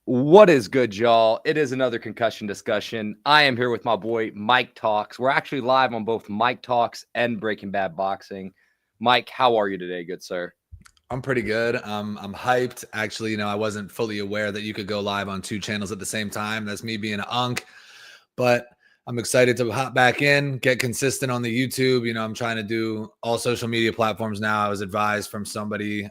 What is good, y'all? It is another concussion discussion. I am here with my boy Mike Talks. We're actually live on both Mike Talks and Breaking Bad Boxing. Mike, how are you today, good sir? I'm pretty good. I'm hyped. Actually, I wasn't fully aware that you could go live on two channels at the same time. That's me being an unk, but I'm excited to hop back in, get consistent on the YouTube. I'm trying to do all social media platforms now. I was advised from somebody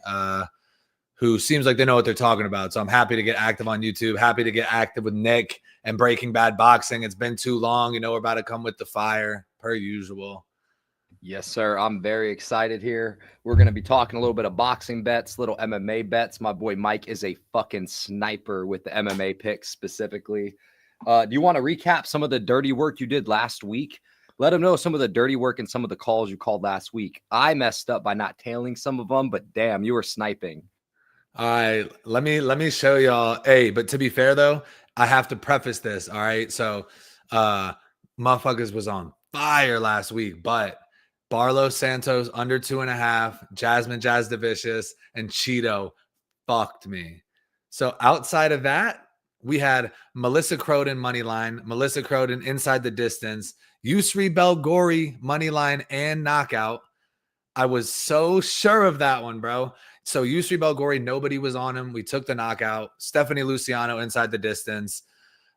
who seems like they know what they're talking about. So I'm happy to get active on YouTube, happy to get active with Nick and Breaking Bad Boxing. It's been too long. We're about to come with the fire per usual. Yes, sir. I'm very excited here. We're going to be talking a little bit of boxing bets, little MMA bets. My boy Mike is a fucking sniper with the MMA picks specifically. Do you want to recap some of the dirty work you did last week? Let them know some of the dirty work and some of the calls you called last week. I messed up by not tailing some of them, but damn, you were sniping. All right, let me show y'all. Hey, but to be fair though, I have to preface this. All right, so motherfuckers was on fire last week, but Barlow Santos under 2.5, Jasmine Jazz Devicious, and Cheeto fucked me. So outside of that, we had Melissa Croden money line, Melissa Croden inside the distance, Yusri Belgori money line and knockout. I was so sure of that one, bro. So Yusri Belgori, nobody was on him. We took the knockout. Stephanie Luciano inside the distance.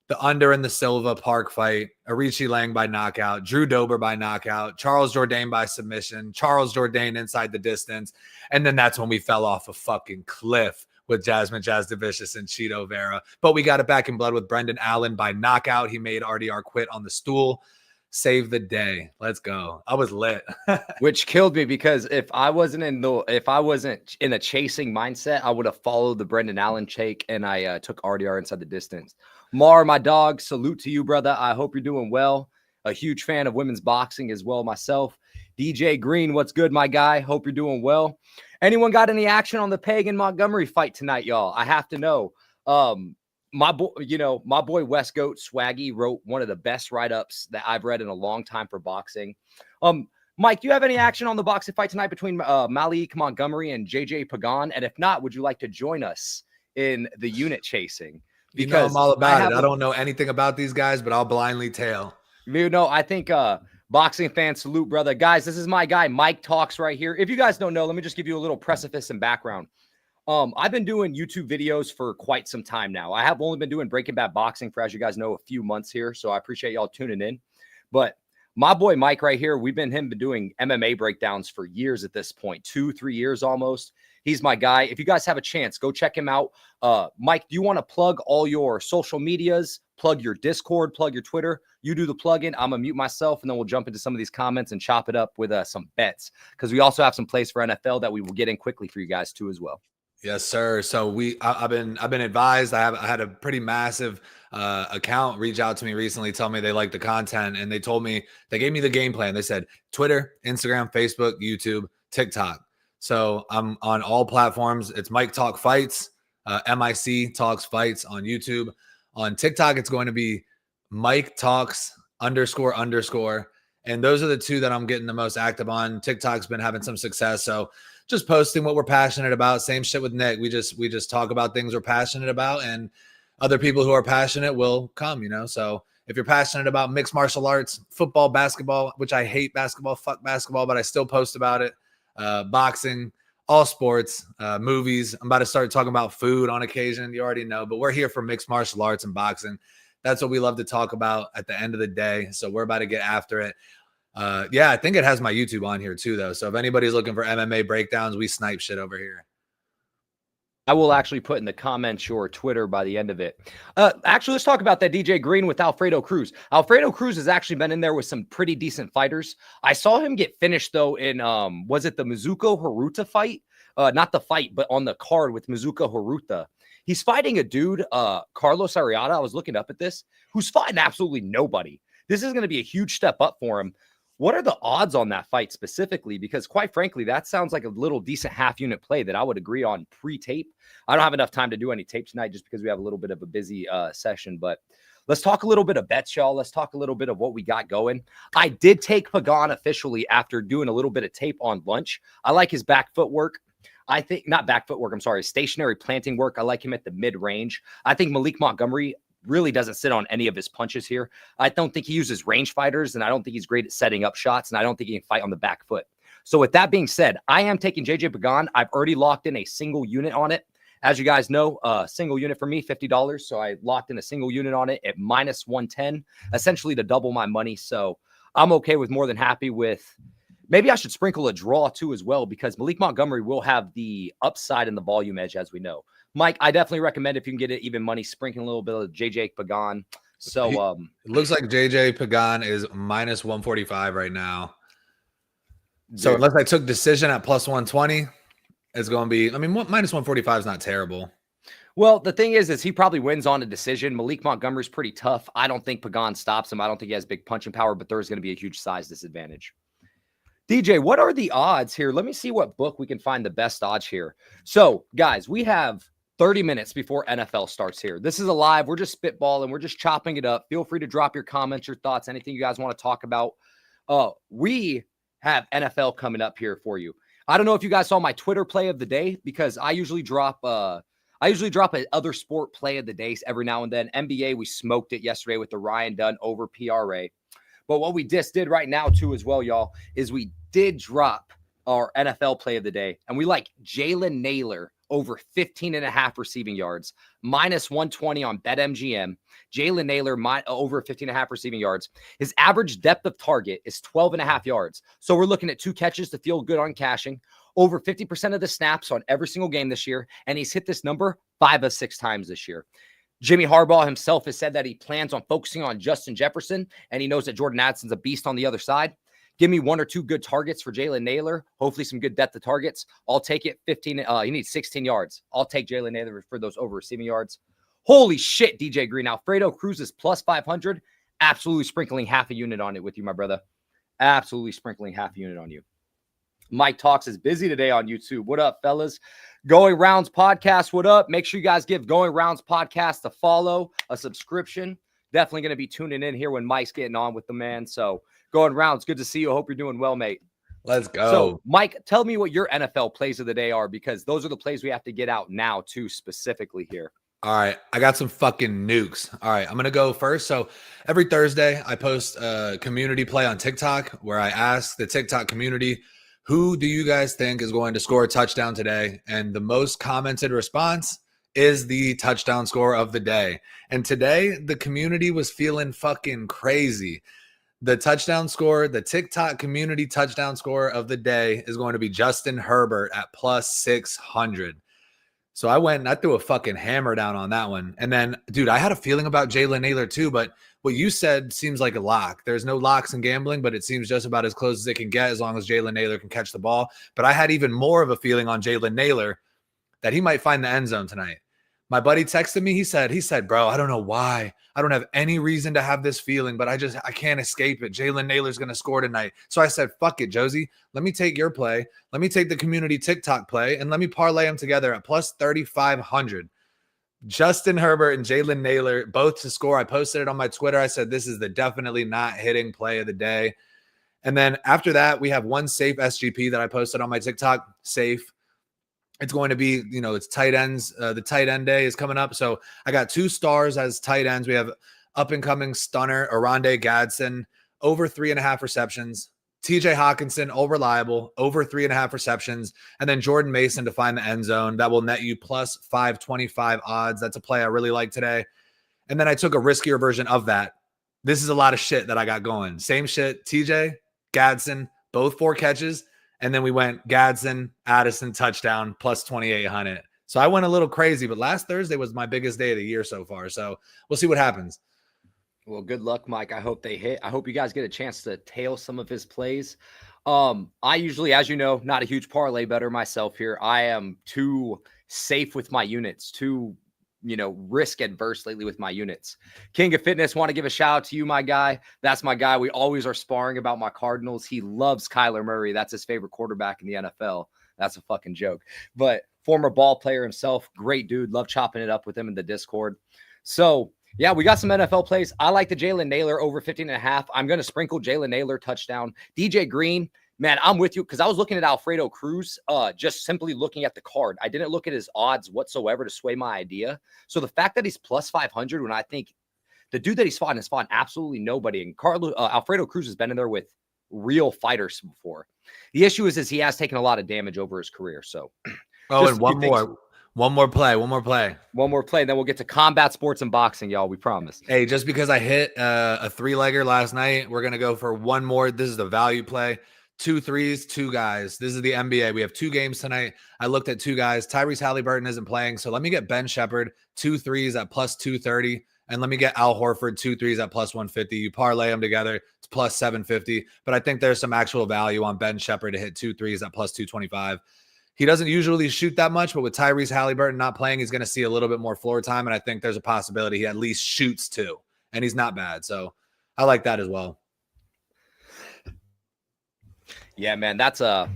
The under in the Silva Park fight. Arichi Lang by knockout. Drew Dober by knockout. Charles Jourdain by submission. Charles Jourdain inside the distance. And then that's when we fell off a fucking cliff with Jasmine Jazz Devicious and Cheeto Vera. But we got it back in blood with Brendan Allen by knockout. He made RDR quit on the stool. Save the day. Let's go. I was lit. Which killed me because if I wasn't in a chasing mindset, I would have followed the Brendan Allen shake and I took RDR inside the distance. Mar, my dog, salute to you, brother. I hope you're doing well. A huge fan of women's boxing as well myself. DJ Green, what's good, my guy? Hope you're doing well. Anyone got any action on the Pagan Montgomery fight tonight, y'all? I have to know. My boy West Goat Swaggy wrote one of the best write-ups that I've read in a long time for boxing. Mike, do you have any action on the boxing fight tonight between Malik Montgomery and JJ Pagan? And if not, would you like to join us in the unit chasing? Because I'm all about it. I don't know anything about these guys, but I'll blindly tail. I think boxing fans salute, brother. Guys, this is my guy, Mike Talks right here. If you guys don't know, let me just give you a little precipice and background. I've been doing YouTube videos for quite some time now. I have only been doing Breaking Bad Boxing for, as you guys know, a few months here. So I appreciate y'all tuning in. But my boy Mike right here, we've been doing MMA breakdowns for years at this point, 2-3 years almost. He's my guy. If you guys have a chance, go check him out. Mike, do you want to plug all your social medias, plug your Discord, plug your Twitter? You do the plug-in. I'm going to mute myself, and then we'll jump into some of these comments and chop it up with some bets because we also have some plays for NFL that we will get in quickly for you guys too as well. Yes, sir. So I've been advised. I had a pretty massive account reach out to me recently, tell me they like the content, and they gave me the game plan. They said Twitter, Instagram, Facebook, YouTube, TikTok. So I'm on all platforms. It's Mike Talk Fights, MIC Talks Fights on YouTube. On TikTok, it's going to be Mike Talks __. And those are the two that I'm getting the most active on. TikTok's been having some success. So just posting what we're passionate about. Same shit with Nick. We just talk about things we're passionate about, and other people who are passionate will come, So if you're passionate about mixed martial arts, football, basketball, which I hate basketball, fuck basketball, but I still post about it, boxing, all sports, movies. I'm about to start talking about food on occasion. You already know, but we're here for mixed martial arts and boxing. That's what we love to talk about at the end of the day. So we're about to get after it. Yeah, I think it has my YouTube on here too, though. So if anybody's looking for MMA breakdowns, we snipe shit over here. I will actually put in the comments your Twitter by the end of it. Actually, let's talk about that DJ Green with Alfredo Cruz. Alfredo Cruz has actually been in there with some pretty decent fighters. I saw him get finished, though, in, was it the Mizuko Haruta fight? Not the fight, but on the card with Mizuko Haruta. He's fighting a dude, Carlos Arrieta. I was looking up at this, who's fighting absolutely nobody. This is going to be a huge step up for him. What are the odds on that fight specifically? Because quite frankly, that sounds like a little decent half unit play that I would agree on pre-tape. I don't have enough time to do any tape tonight just because we have a little bit of a busy session, but let's talk a little bit of bets, y'all. Let's talk a little bit of what we got going. I did take Pagan officially after doing a little bit of tape on lunch. I like his back footwork. I think not back footwork. I'm sorry. Stationary planting work. I like him at the mid range. I think Malik Montgomery really doesn't sit on any of his punches here. I don't think he uses range fighters, and I don't think he's great at setting up shots, and I don't think he can fight on the back foot. So with that being said, I am taking JJ Pagan. I've already locked in a single unit on it. As you guys know, a single unit for me, $50. So I locked in a single unit on it at minus 110, essentially to double my money. So I'm okay with more than happy with. Maybe I should sprinkle a draw too as well, because Malik Montgomery will have the upside and the volume edge, as we know. Mike, I definitely recommend if you can get it even money, sprinkling a little bit of JJ Pagan. So it looks like JJ Pagan is minus 145 right now. So unless I took decision at plus 120, it's going to be, I mean, minus 145 is not terrible. Well, the thing is he probably wins on a decision. Malik Montgomery's pretty tough. I don't think Pagan stops him. I don't think he has big punching power, but there's going to be a huge size disadvantage. DJ, what are the odds here? Let me see what book we can find the best odds here. So, guys, we have 30 minutes before NFL starts here. This is a live. We're just spitballing. We're just chopping it up. Feel free to drop your comments, your thoughts, anything you guys want to talk about. We have NFL coming up here for you. I don't know if you guys saw my Twitter play of the day, because I usually drop a other sport play of the day every now and then. NBA, we smoked it yesterday with the Ryan Dunn over PRA. But what we just did right now too as well, y'all, is we did drop our NFL play of the day, and we like Jalen Naylor over 15.5 receiving yards, minus 120 on BetMGM. Jalen Naylor over 15.5 receiving yards. His average depth of target is 12.5 yards. So we're looking at 2 catches to feel good on cashing, over 50% of the snaps on every single game this year. And he's hit this number 5 of 6 times this year. Jimmy Harbaugh himself has said that he plans on focusing on Justin Jefferson, and he knows that Jordan Addison's a beast on the other side. Give me 1 or 2 good targets for Jalen Naylor. Hopefully some good depth of targets. I'll take it. He needs 16 yards. I'll take Jalen Naylor for those over receiving yards. Holy shit, DJ Green. Alfredo Cruz is plus 500. Absolutely sprinkling half a unit on it with you, my brother. Absolutely sprinkling half a unit on you. Mike Talks is busy today on YouTube. What up, fellas? Going Rounds Podcast, what up? Make sure you guys give Going Rounds Podcast a follow, a subscription. Definitely going to be tuning in here when Mike's getting on with the man. So, Going Rounds, good to see you. Hope you're doing well, mate. Let's go. So, Mike, tell me what your NFL plays of the day are, because those are the plays we have to get out now, too, specifically here. All right, I got some fucking nukes. All right, I'm going to go first. So every Thursday, I post a community play on TikTok where I ask the TikTok community, who do you guys think is going to score a touchdown today? And the most commented response is the touchdown score of the day. And today, the community was feeling fucking crazy. The touchdown score, the TikTok community touchdown score of the day is going to be Justin Herbert at plus 600. So I went and I threw a fucking hammer down on that one. And then, dude, I had a feeling about Jalen Naylor too, but what you said seems like a lock. There's no locks in gambling, but it seems just about as close as it can get as long as Jalen Naylor can catch the ball. But I had even more of a feeling on Jalen Naylor that he might find the end zone tonight. My buddy texted me. He said, bro, I don't know why. I don't have any reason to have this feeling, but I can't escape it. Jalen Naylor's going to score tonight. So I said, fuck it, Josie. Let me take your play. Let me take the community TikTok play, and let me parlay them together at plus 3,500. Justin Herbert and Jalen Naylor, both to score. I posted it on my Twitter. I said, this is the definitely not hitting play of the day. And then after that, we have one safe SGP that I posted on my TikTok. Safe. It's going to be, it's tight ends. The tight end day is coming up. So I got 2 stars as tight ends. We have up-and-coming stunner, Oronde Gadsden, over 3.5 receptions. TJ Hawkinson, all reliable, over 3.5 receptions. And then Jordan Mason to find the end zone. That will net you plus 525 odds. That's a play I really like today. And then I took a riskier version of that. This is a lot of shit that I got going. Same shit. TJ, Gadsden, both 4 catches. And then we went Gadsden, Addison, touchdown, plus 2,800. So I went a little crazy, but last Thursday was my biggest day of the year so far. So we'll see what happens. Well, good luck, Mike. I hope they hit. I hope you guys get a chance to tail some of his plays. I usually, as you know, not a huge parlay bettor myself here. I am too safe with my units, too risk adverse lately with my units. King of Fitness, want to give a shout out to you, my guy. That's my guy. We always are sparring about my Cardinals. He loves Kyler Murray. That's his favorite quarterback in the NFL. That's a fucking joke. But former ball player himself, great dude. Love chopping it up with him in the Discord. So yeah, we got some NFL plays. I like the Jalen Naylor over 15.5. I'm going to sprinkle Jalen Naylor touchdown. DJ Green, Man, I'm with you because I was looking at Alfredo Cruz, just simply looking at the card. I didn't look at his odds whatsoever to sway my idea. So the fact that he's plus 500 when I think the dude that he's fought has fought absolutely nobody. And Alfredo Cruz has been in there with real fighters before. The issue is he has taken a lot of damage over his career. So, and one more play. One more play. Then we'll get to combat sports and boxing, y'all. We promise. Hey, just because I hit a 3-legger last night, we're going to go for one more. This is the value play. 2 threes, 2 guys. This is the NBA. We have 2 games tonight. I looked at 2 guys. Tyrese Halliburton isn't playing. So let me get Ben Shepherd, 2 threes at plus 230. And let me get Al Horford, 2 threes at plus 150. You parlay them together, it's plus 750. But I think there's some actual value on Ben Shepherd to hit 2 threes at plus 225. He doesn't usually shoot that much, but with Tyrese Halliburton not playing, he's going to see a little bit more floor time. And I think there's a possibility he at least shoots 2. And he's not bad. So I like that as well. Yeah, man, I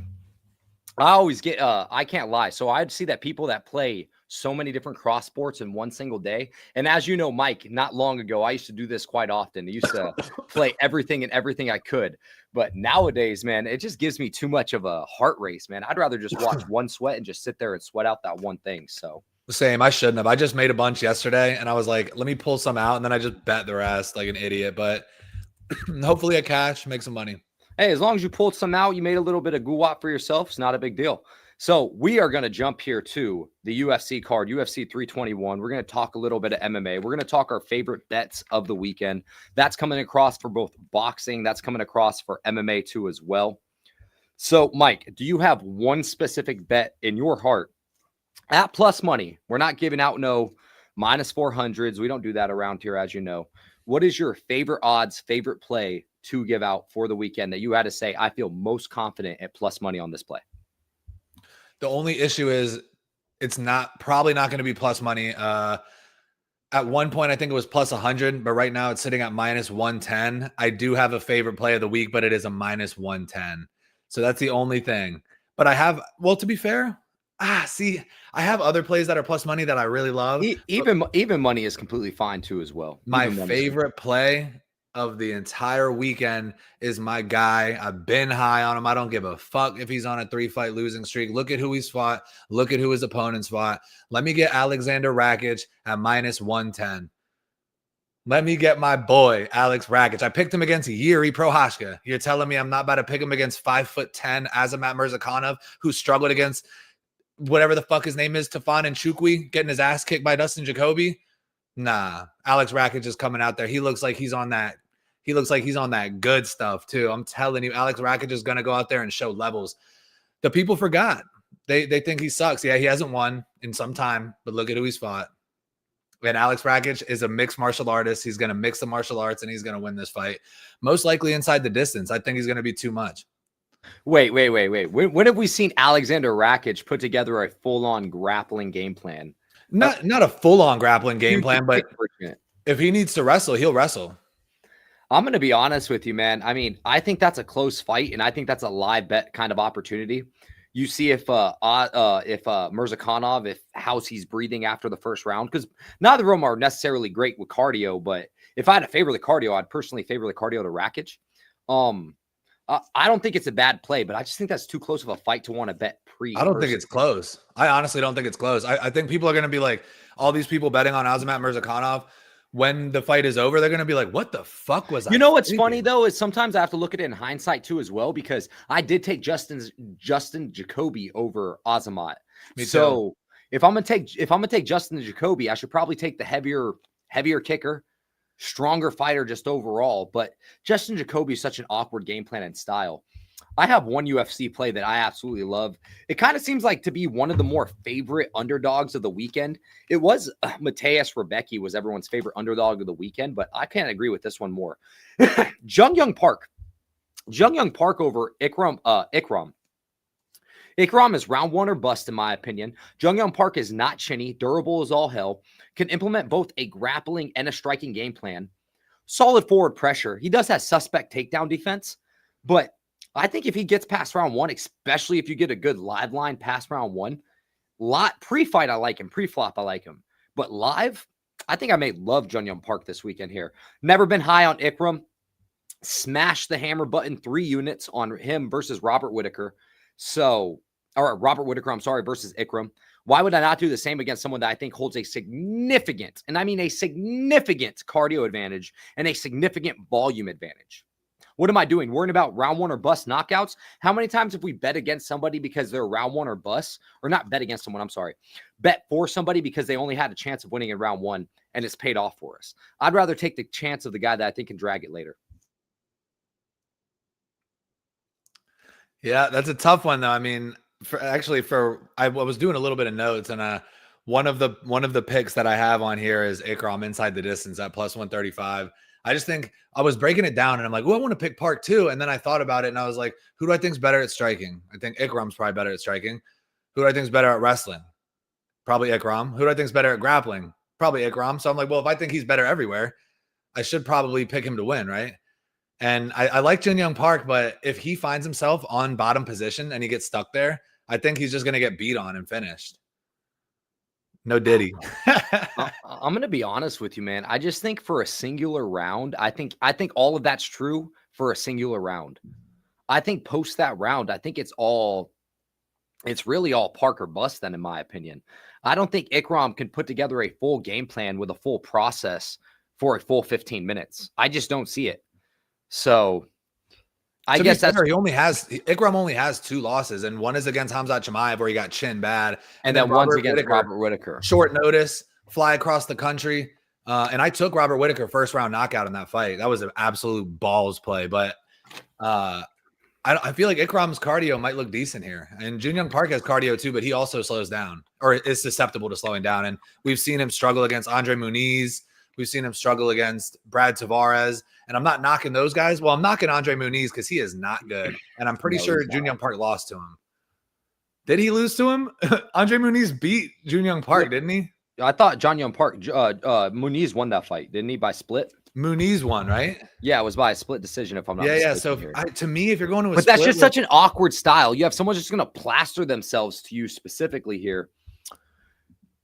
always get, I can't lie. So I'd see that people that play so many different cross sports in one single day. And as you know, Mike, not long ago, I used to do this quite often. I used to play everything I could. But nowadays, man, it just gives me too much of a heart race, man. I'd rather just watch one sweat and just sit there and sweat out that one thing. So same. I shouldn't have. I just made a bunch yesterday and I was like, let me pull some out. And then I just bet the rest like an idiot. But hopefully I cash, make some money. Hey, as long as you pulled some out, you made a little bit of guwap for yourself. It's not a big deal. So we are going to jump here to the UFC card, UFC 321. We're going to talk a little bit of MMA. We're going to talk our favorite bets of the weekend. That's coming across for both boxing. That's coming across for MMA too as well. So, Mike, do you have one specific bet in your heart at plus money? We're not giving out no minus 400s. We don't do that around here, as you know. What is your favorite odds, favorite play to give out for the weekend that you had to say, I feel most confident at plus money on this play? The only issue is it's probably not going to be plus money. At one point, I think it was plus 100, but right now it's sitting at minus 110. I do have a favorite play of the week, but it is a minus 110. So that's the only thing. But I have, well, to be fair, I have other plays that are plus money that I really love. Even money is completely fine too as well. My favorite play of the entire weekend is my guy. I've been high on him. I don't give a fuck if he's on a 3-fight losing streak. Look at who he's fought. Look at who his opponents fought. Let me get Alexander Rakic at minus 110. Let me get my boy, Alex Rakic. I picked him against Yuri Prohashka. You're telling me I'm not about to pick him against 5'10" Azamat Murzakanov, who struggled against whatever the fuck his name is, Tafon Nchukwi, getting his ass kicked by Dustin Jacoby? Nah, Alex Rakic is coming out there. He looks like he's on that. He looks like he's on that good stuff too. I'm telling you, Alex Rakic is going to go out there and show levels. The people forgot. They think he sucks. Yeah, he hasn't won in some time, but look at who he's fought. And Alex Rakic is a mixed martial artist. He's going to mix the martial arts and he's going to win this fight. Most likely inside the distance. I think he's going to be too much. Wait. When have we seen Alexander Rakic put together a full-on grappling game plan? Not a full-on grappling game plan, but if he needs to wrestle, he'll wrestle. I'm going to be honest with you, man. I mean, I think that's a close fight, and I think that's a live bet kind of opportunity. You see if Murzakanov, how he's breathing after the first round, because neither of them are necessarily great with cardio, but if I had to favor the cardio, I'd personally favor the cardio to Rakic. I don't think it's a bad play, but I just think that's too close of a fight to want to bet pre. I don't think it's close. I honestly don't think it's close. I think people are going to be like, all these people betting on Azamat Murzakanov, when the fight is over, they're going to be like, what the fuck was that? You know what's funny, though, is sometimes I have to look at it in hindsight, too, as well, because I did take Justin Jacoby over Azamat. So if I'm going to take Justin Jacoby, I should probably take the heavier kicker, stronger fighter just overall. But Justin Jacoby is such an awkward game plan and style. I have one UFC play that I absolutely love. It kind of seems like to be one of the more favorite underdogs of the weekend. It was Mateus Rebecki was everyone's favorite underdog of the weekend, but I can't agree with this one more. Jung Young Park over Ikram. Ikram is round one or bust, in my opinion. Jung Young Park is not chinny, durable as all hell, can implement both a grappling and a striking game plan. Solid forward pressure. He does have suspect takedown defense, but I think if he gets past round one, especially if you get a good live line past round one, pre-fight, I like him. Pre-flop, I like him. But live, I think I may love Jung Young Park this weekend here. Never been high on Ikram. smash the hammer button 3 units on him versus Robert Whitaker. Robert Whitaker, I'm sorry, versus Ikram. Why would I not do the same against someone that I think holds a significant, and I mean a significant cardio advantage and a significant volume advantage? What am I doing? Worrying about round one or bust knockouts? How many times have we bet against somebody because they're round one or bust? Or not bet against someone, I'm sorry. Bet for somebody because they only had a chance of winning in round one and it's paid off for us. I'd rather take the chance of the guy that I think can drag it later. Yeah, that's a tough one though. I mean, I was doing a little bit of notes, and one of the picks that I have on here is Ikram inside the distance at plus 135. I just think I was breaking it down, and I'm like, well, I want to pick Park too. And then I thought about it, and I was like, who do I think's better at striking? I think Ikram's probably better at striking. Who do I think's better at wrestling? Probably Ikram. Who do I think's better at grappling? Probably Ikram. So I'm like, well, if I think he's better everywhere, I should probably pick him to win, right? And I like Jin Young Park, but if he finds himself on bottom position and he gets stuck there, I think he's just going to get beat on and finished. No Diddy. I'm going to be honest with you, man. I just think for a singular round, I think all of that's true for a singular round. I think post that round, I think it's really all Park or bust then, in my opinion. I don't think Ikram can put together a full game plan with a full process for a full 15 minutes. I just don't see it. So I guess that's Ikram only has 2 losses, and one is against Khamzat Chimaev where he got chin bad, and then one's against Robert Whitaker. Short notice, fly across the country. And I took Robert Whitaker first round knockout in that fight. That was an absolute balls play. But I feel like Ikram's cardio might look decent here. And Jin Young Park has cardio too, but he also slows down or is susceptible to slowing down. And we've seen him struggle against Andre Muniz. We've seen him struggle against Brad Tavares. And I'm not knocking those guys. Well, I'm knocking Andre Muniz because he is not good. And I'm pretty sure Jin Young Park lost to him. Did he lose to him? Andre Muniz beat Jin Young Park, didn't he? I thought Jin Young Park, Muniz won that fight, didn't he, by split? Muniz won, right? Yeah, it was by a split decision, if I'm not mistaken. Yeah. So to me, if you're going to but that's just such an awkward style. You have someone just going to plaster themselves to you specifically here.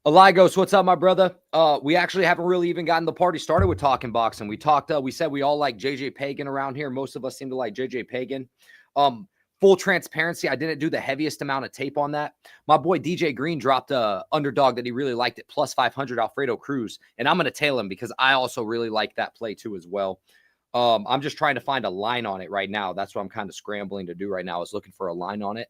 Aligos, what's up, my brother? We actually haven't really even gotten the party started with talking boxing. We said we all like JJ Pagan around here. Most of us seem to like JJ Pagan. Full transparency, I didn't do the heaviest amount of tape on that. My boy DJ Green dropped a underdog that he really liked at plus 500 Alfredo Cruz, and I'm going to tail him because I also really like that play too as well. I'm just trying to find a line on it right now. That's what I'm kind of scrambling to do right now, is looking for a line on it.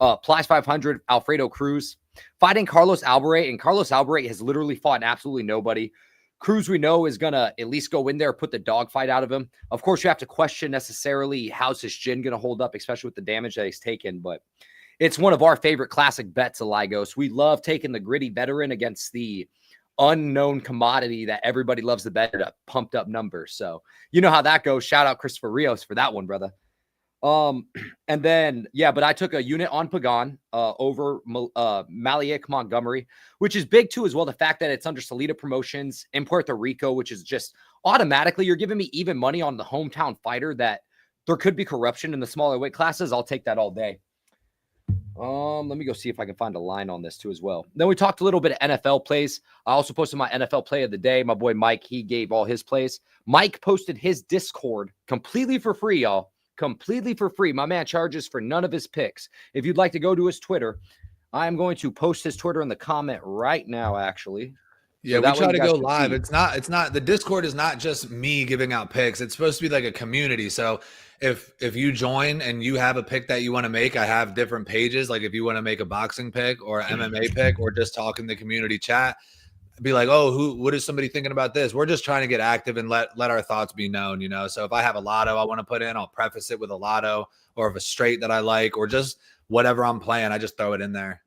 Plus 500 Alfredo Cruz fighting Carlos Alvarez, and Carlos Alvarez has literally fought absolutely nobody. Cruz, we know, is going to at least go in there, put the dogfight out of him. Of course, you have to question necessarily how's his chin going to hold up, especially with the damage that he's taken. But it's one of our favorite classic bets, Aligos. We love taking the gritty veteran against the unknown commodity that everybody loves to bet at pumped up numbers. So you know how that goes. Shout out Christopher Rios for that one, brother. And then, but I took a unit on Pagan over Maliak Montgomery, which is big too, as well. The fact that it's under Salida Promotions in Puerto Rico, which is just automatically, you're giving me even money on the hometown fighter that there could be corruption in the smaller weight classes. I'll take that all day. Let me go see if I can find a line on this too as well. Then we talked a little bit of NFL plays. I also posted my NFL play of the day. My boy Mike, he gave all his plays. Mike posted his Discord completely for free, y'all. Completely for free. My man charges for none of his picks. If you'd like to go to his Twitter, I am going to post his Twitter in the comment right now, actually. Yeah, so we try to go live. It's not the Discord is not just me giving out picks. It's supposed to be like a community. So if you join and you have a pick that you want to make, I have different pages. Like if you want to make a boxing pick or an MMA pick or just talk in the community chat, be like, oh, what is somebody thinking about this? We're just trying to get active and let our thoughts be known, you know? So if I have a lotto I want to put in, I'll preface it with a lotto, or if a straight that I like, or just whatever I'm playing, I just throw it in there.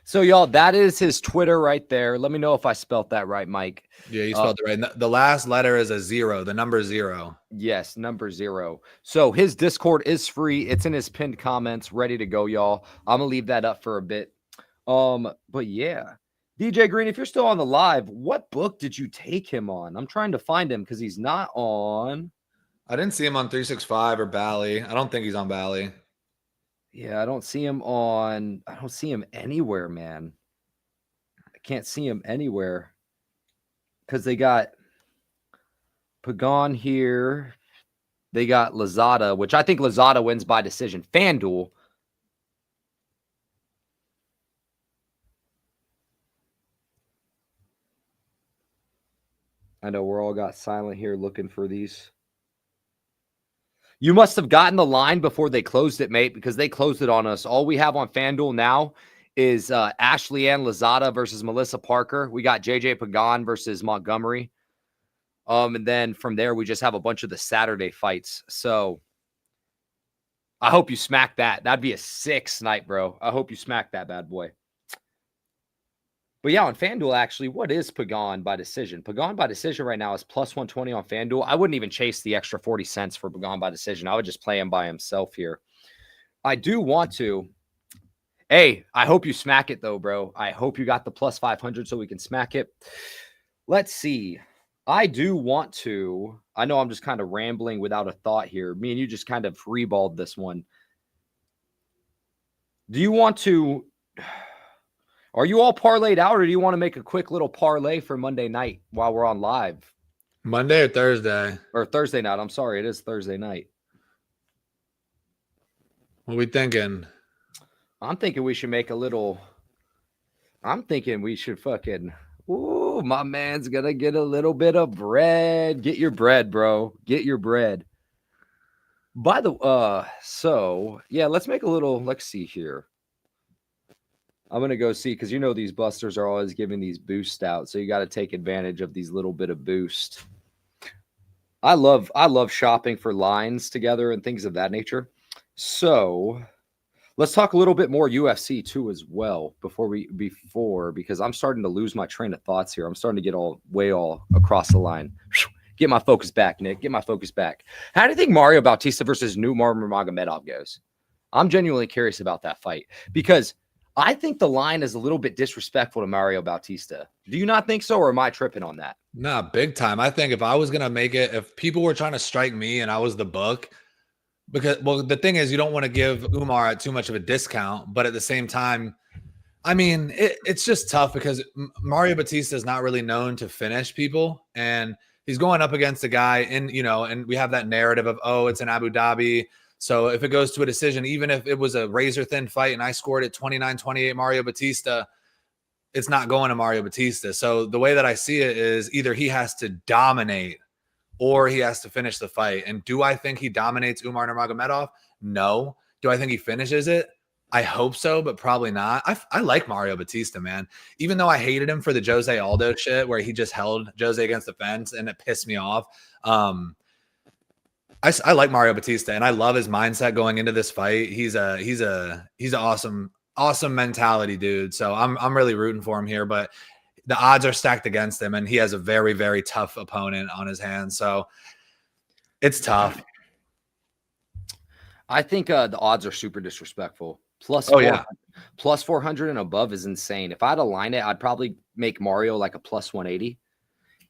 So y'all, that is his Twitter right there. Let me know if I spelt that right, Mike. Yeah, you spelled it right. The last letter is a 0, the number 0. Yes, number 0. So his Discord is free. It's in his pinned comments, ready to go, y'all. I'm gonna leave that up for a bit. But yeah. DJ Green, if you're still on the live, what book did you take him on? I'm trying to find him because he's not on. I didn't see him on 365 or Bally. I don't think he's on Bally. Yeah, I don't see him anywhere, man. I can't see him anywhere because they got Pagan here. They got Lazada, which I think Lazada wins by decision. FanDuel. I know we're all got silent here looking for these. You must have gotten the line before they closed it, mate, because they closed it on us. All we have on FanDuel now is Ashley Ann Lazada versus Melissa Parker. We got JJ Pagan versus Montgomery. And then from there, we just have a bunch of the Saturday fights. So I hope you smack that. That'd be a sick snipe, bro. I hope you smack that bad boy. But yeah, on FanDuel, actually, what is Pagan by decision? Pagan by decision right now is plus 120 on FanDuel. I wouldn't even chase the extra 40 cents for Pagan by decision. I would just play him by himself here. I do want to. Hey, I hope you smack it, though, bro. I hope you got the plus 500 so we can smack it. Let's see. I do want to. I know I'm just kind of rambling without a thought here. Me and you just kind of freeballed this one. Do you want to... Are you all parlayed out, or do you want to make a quick little parlay for Monday night while we're on live? Monday or Thursday? Or Thursday night. I'm sorry. It is Thursday night. What are we thinking? I'm thinking we should make a little... I'm thinking we should fucking... Ooh, my man's going to get a little bit of bread. Get your bread, bro. Get your bread. By the... So, yeah, let's make a little... Let's see here. I'm going to go see, because you know these busters are always giving these boosts out, so you got to take advantage of these little bit of boost. I love shopping for lines together and things of that nature. So let's talk a little bit more UFC too as well because I'm starting to lose my train of thoughts here. I'm starting to get all across the line. Get my focus back, Nick. Get my focus back. How do you think Mario Bautista versus Nurmagomedov Magomedov goes? I'm genuinely curious about that fight because I think the line is a little bit disrespectful to Mario Bautista. Do you not think so, or am I tripping on that? Nah, big time. I think if I was going to make it, if people were trying to strike me and I was the book, because, well, the thing is, you don't want to give Umar at too much of a discount, but at the same time, I mean, it's just tough because Mario Bautista is not really known to finish people, and he's going up against a guy and we have that narrative of, oh, it's in Abu Dhabi. So if it goes to a decision, even if it was a razor thin fight and I scored it 29-28 Mario Bautista, it's not going to Mario Bautista. So the way that I see it is either he has to dominate or he has to finish the fight. And do I think he dominates Umar Nurmagomedov? No. Do I think he finishes it? I hope so, but probably not. I like Mario Bautista, man. Even though I hated him for the Jose Aldo shit where he just held Jose against the fence and it pissed me off. I like Mario Bautista and I love his mindset going into this fight. He's an awesome mentality dude. So I'm really rooting for him here, but the odds are stacked against him and he has a very, very tough opponent on his hands. So it's tough. I think the odds are super disrespectful. Plus 400 and above is insane. If I had to line it, I'd probably make Mario like a plus 180.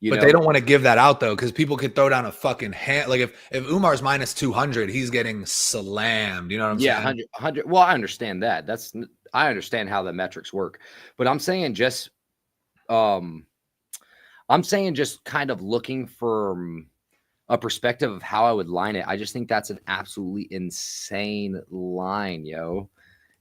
But they don't want to give that out though, because people could throw down a fucking hand. Like if Umar's minus 200, he's getting slammed. You know what I'm saying? Yeah, 100. Well, I understand that. I understand how the metrics work, but I'm saying just kind of looking for a perspective of how I would line it. I just think that's an absolutely insane line, yo.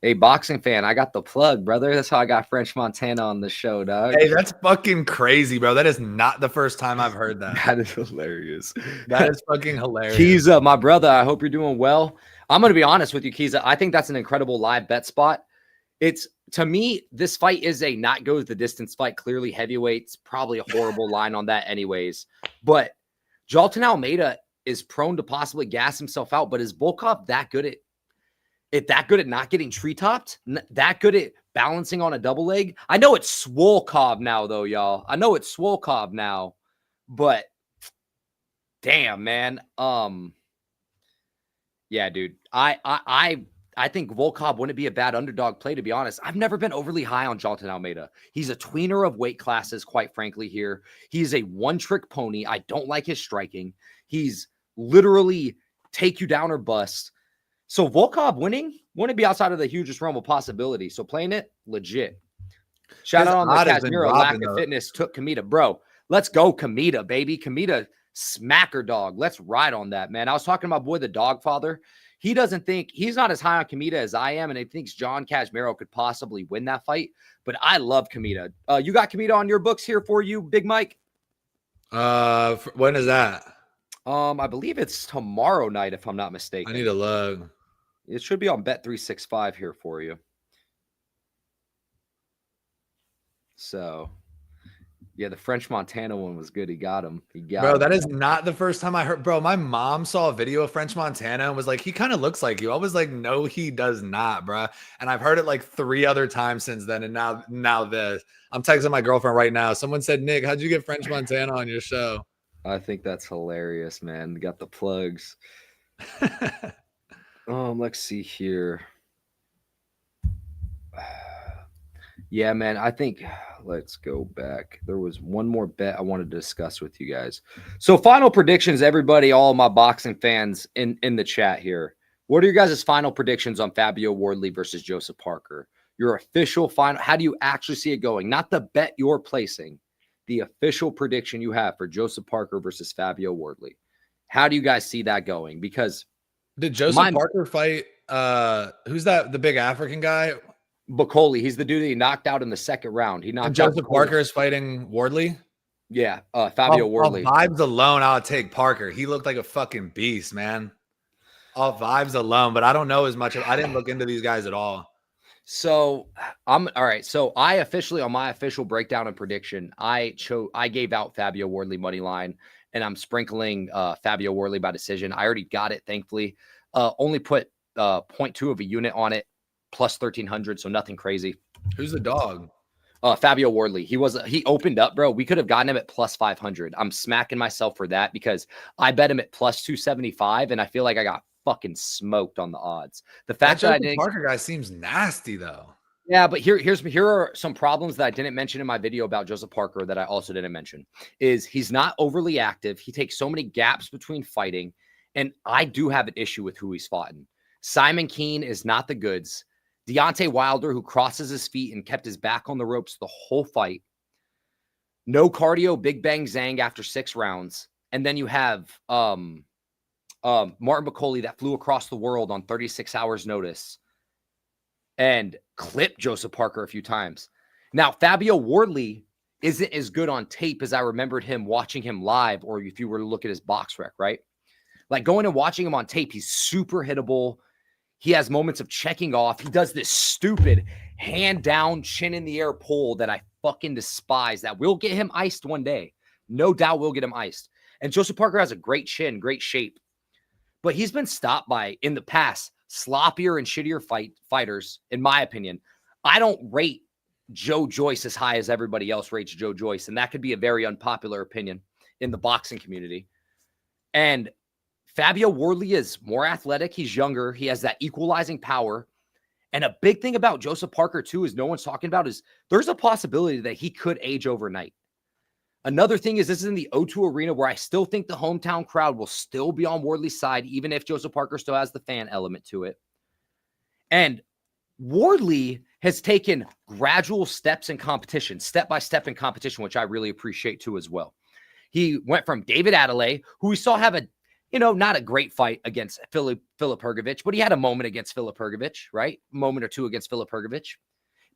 Hey, boxing fan, I got the plug, brother. That's how I got French Montana on the show, dog. Hey, that's fucking crazy, bro. That is not the first time I've heard that. That is hilarious. That is fucking hilarious. Kiza, my brother, I hope you're doing well. I'm going to be honest with you, Kiza. I think that's an incredible live bet spot. To me, this fight is a not go the distance fight. Clearly heavyweights, probably a horrible line on that anyways. But Jalton Almeida is prone to possibly gas himself out. But is Volkov that good at not getting tree topped? That good at balancing on a double leg? I know it's Swolkov now, though, y'all. I know it's Swolkov now, but damn, man. Yeah, dude. I think Volkov wouldn't be a bad underdog play, to be honest. I've never been overly high on Jalton Almeida. He's a tweener of weight classes, quite frankly, here. He's a one-trick pony. I don't like his striking. He's literally take you down or bust. So Volkov winning wouldn't be outside of the hugest realm of possibility. So playing it, legit. Shout out on the Casemiro lack of fitness took Kamita. Bro, Let's go, Kamita, baby. Kamita, smacker dog. Let's ride on that, man. I was talking to my boy, the dog father. He doesn't think, he's not as high on Kamita as I am, and he thinks John Casimiro could possibly win that fight. But I love Kamita. You got Kamita on your books here for you, Big Mike? When is that? I believe it's tomorrow night, if I'm not mistaken. I need to look. It should be on Bet365 here for you. So, yeah, the French Montana one was good. He got him. Bro, that is not the first time I heard. Bro, my mom saw a video of French Montana and was like, he kind of looks like you. I was like, no, he does not, bro. And I've heard it like 3 other times since then. And now this. I'm texting my girlfriend right now. Someone said, Nick, how'd you get French Montana on your show? I think that's hilarious, man. Got the plugs. Let's see here. Yeah, man, I think let's go back. There was one more bet I wanted to discuss with you guys. So final predictions, everybody, all my boxing fans in the chat here. What are your guys' final predictions on Fabio Wardley versus Joseph Parker? Your official final, how do you actually see it going? Not the bet you're placing, the official prediction you have for Joseph Parker versus Fabio Wardley. How do you guys see that going? Because did Joseph Parker fight who's that, the big African guy? Bacoli. He's the dude that he knocked out in the second round. He knocked and Joseph Parker is fighting Wardley? Yeah, Fabio Wardley. Vibes alone, I'll take Parker. He looked like a fucking beast, man. All vibes alone, but I don't know as much. I didn't look into these guys at all. So all right. So I officially, on my official breakdown and prediction, I gave out Fabio Wardley money line, and I'm sprinkling Fabio Wardley by decision. I already got it, thankfully. Only put 0.2 of a unit on it, plus 1,300, so nothing crazy. Who's the dog? Fabio Wardley. He opened up, bro. We could have gotten him at plus 500. I'm smacking myself for that because I bet him at plus 275, and I feel like I got fucking smoked on the odds. The fact that I didn't. Parker guy seems nasty though. Yeah, but here are some problems that I didn't mention in my video about Joseph Parker that I also didn't mention. Is he's not overly active. He takes so many gaps between fighting, and I do have an issue with who he's fought in. Simon Keane is not the goods. Deontay Wilder, who crosses his feet and kept his back on the ropes the whole fight. No cardio, big bang zang after 6 rounds. And then you have Martin Bacoli that flew across the world on 36 hours notice and clipped Joseph Parker a few times. Now, Fabio Wardley isn't as good on tape as I remembered him watching him live, or if you were to look at his box rec, right? Like going and watching him on tape, he's super hittable. He has moments of checking off. He does this stupid hand down, chin in the air pull that I fucking despise. That will get him iced one day. No doubt will get him iced. And Joseph Parker has a great chin, great shape. But he's been stopped by, in the past, sloppier and shittier fighters, in my opinion. I don't rate Joe Joyce as high as everybody else rates Joe Joyce. And that could be a very unpopular opinion in the boxing community. And Fabio Wardley is more athletic. He's younger. He has that equalizing power. And a big thing about Joseph Parker, too, is no one's talking about is there's a possibility that he could age overnight. Another thing is this is in the O2 Arena where I still think the hometown crowd will still be on Wardley's side, even if Joseph Parker still has the fan element to it. And Wardley has taken gradual steps in competition, step-by-step in competition, which I really appreciate, too, as well. He went from David Adelaide, who we saw have a not a great fight against Filip Hrgović, but he had a moment against Filip Hrgović, right? A moment or two against Filip Hrgović.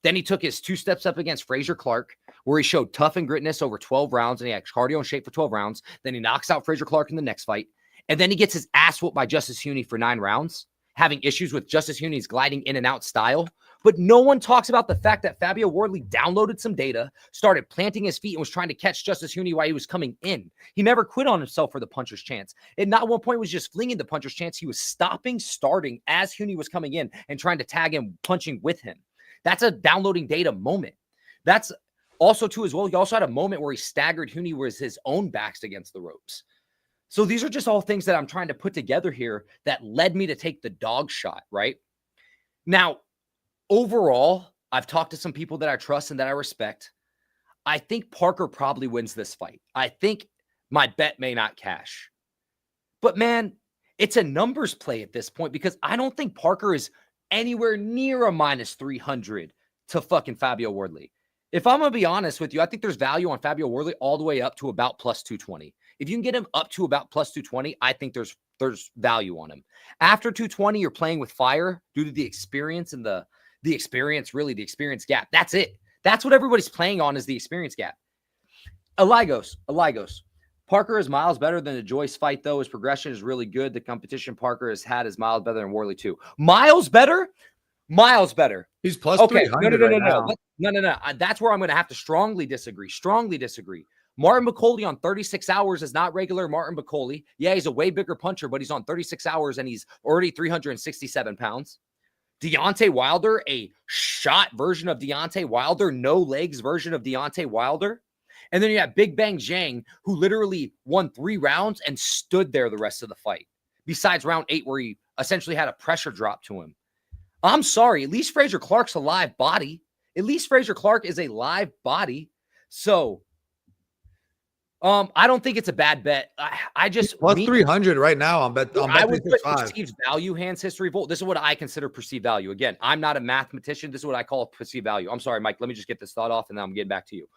Then he took his 2 steps up against Fraser Clark, where he showed tough and gritness over 12 rounds, and he had cardio and shape for 12 rounds. Then he knocks out Fraser Clark in the next fight. And then he gets his ass whooped by Justice Huey for 9 rounds, having issues with Justice Huey's gliding in and out style. But no one talks about the fact that Fabio Wardley downloaded some data, started planting his feet, and was trying to catch Justice Huey while he was coming in. He never quit on himself for the puncher's chance. And not one point was just flinging the puncher's chance. He was starting as Huey was coming in and trying to tag him, punching with him. That's a downloading data moment. That's also, too, as well, he also had a moment where he staggered Huey with his own backs against the ropes. So these are just all things that I'm trying to put together here that led me to take the dog shot, right? Now, overall, I've talked to some people that I trust and that I respect. I think Parker probably wins this fight. I think my bet may not cash. But, man, it's a numbers play at this point because I don't think Parker is anywhere near a minus 300 to fucking Fabio Wardley. If I'm going to be honest with you, I think there's value on Fabio Wardley all the way up to about plus 220. If you can get him up to about plus 220, I think there's value on him. After 220, you're playing with fire due to the experience and the experience gap. That's it. That's what everybody's playing on, is the experience gap. Aligos. Parker is miles better than the Joyce fight, though. His progression is really good. The competition Parker has had is miles better than Wardley, too. Miles better? Miles better. He's plus okay. 300 No. That's where I'm going to have to strongly disagree. Martin McCauley on 36 hours is not regular Martin McCauley. Yeah, he's a way bigger puncher, but he's on 36 hours and he's already 367 pounds. Deontay Wilder, a shot version of Deontay Wilder, no legs version of Deontay Wilder. And then you have Big Bang Zhang, who literally won 3 rounds and stood there the rest of the fight, besides round 8, where he essentially had a pressure drop to him. I'm sorry. At least Fraser Clark's a live body. At least Fraser Clark is a live body. So, I don't think it's a bad bet. I just plus 300 right now on bet. I would put perceived value, hands history volt. This is what I consider perceived value. Again, I'm not a mathematician. This is what I call perceived value. I'm sorry, Mike. Let me just get this thought off, and then I'm getting back to you.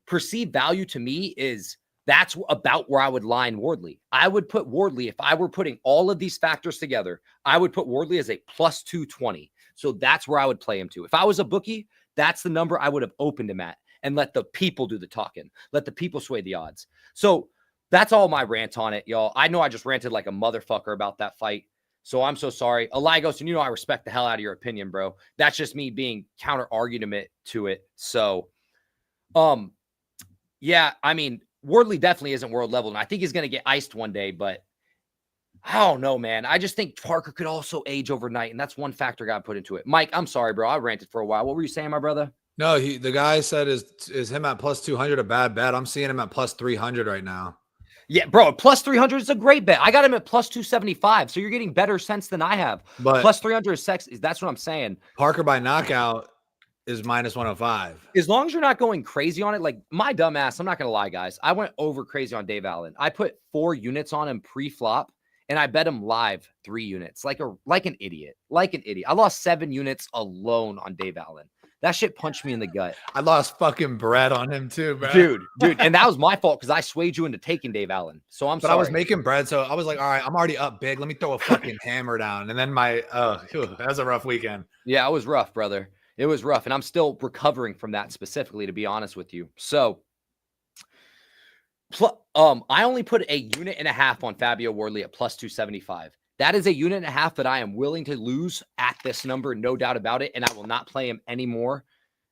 Perceived value to me is that's about where I would line Wardley. I would put Wardley, if I were putting all of these factors together, I would put Wardley as a plus 220. So that's where I would play him to. If I was a bookie, that's the number I would have opened him at, and let the people do the talking. Let the people sway the odds. So that's all my rant on it, y'all. I know I just ranted like a motherfucker about that fight, so I'm so sorry. Aligos, and you know I respect the hell out of your opinion, bro. That's just me being counter-argument to it. So, yeah, I mean, Wardley definitely isn't world level, and I think he's going to get iced one day, but I don't know, man. I just think Parker could also age overnight, and that's one factor got put into it. Mike, I'm sorry, bro. I ranted for a while. What were you saying, my brother? No, the guy said is him at plus 200 a bad bet. I'm seeing him at plus 300 right now. Yeah, bro, plus 300 is a great bet. I got him at plus 275, so you're getting better sense than I have. But plus 300 is sexy. That's what I'm saying. Parker by knockout is minus 105. As long as you're not going crazy on it, like my dumb ass, I'm not going to lie, guys. I went over crazy on Dave Allen. I put 4 units on him pre-flop, and I bet him live 3 units, like an idiot. I lost 7 units alone on Dave Allen. That shit punched me in the gut. I lost fucking bread on him too, bro. Dude. And that was my fault because I swayed you into taking Dave Allen. So I'm sorry. I was making bread. So I was like, all right, I'm already up big. Let me throw a fucking hammer down. And then that was a rough weekend. Yeah, it was rough, brother. It was rough. And I'm still recovering from that specifically, to be honest with you. So, I only put a unit and a half on Fabio Wardley at plus 275. That is a unit and a half that I am willing to lose at this number, no doubt about it. And I will not play him anymore.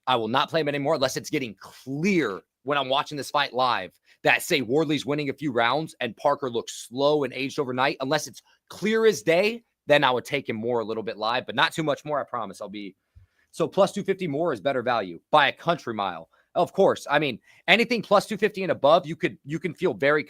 Unless it's getting clear when I'm watching this fight live that, say, Wardley's winning a few rounds and Parker looks slow and aged overnight. Unless it's clear as day, then I would take him more a little bit live, but not too much more. I promise. So plus 250 more is better value by a country mile. Of course. I mean, anything plus 250 and above, you can feel very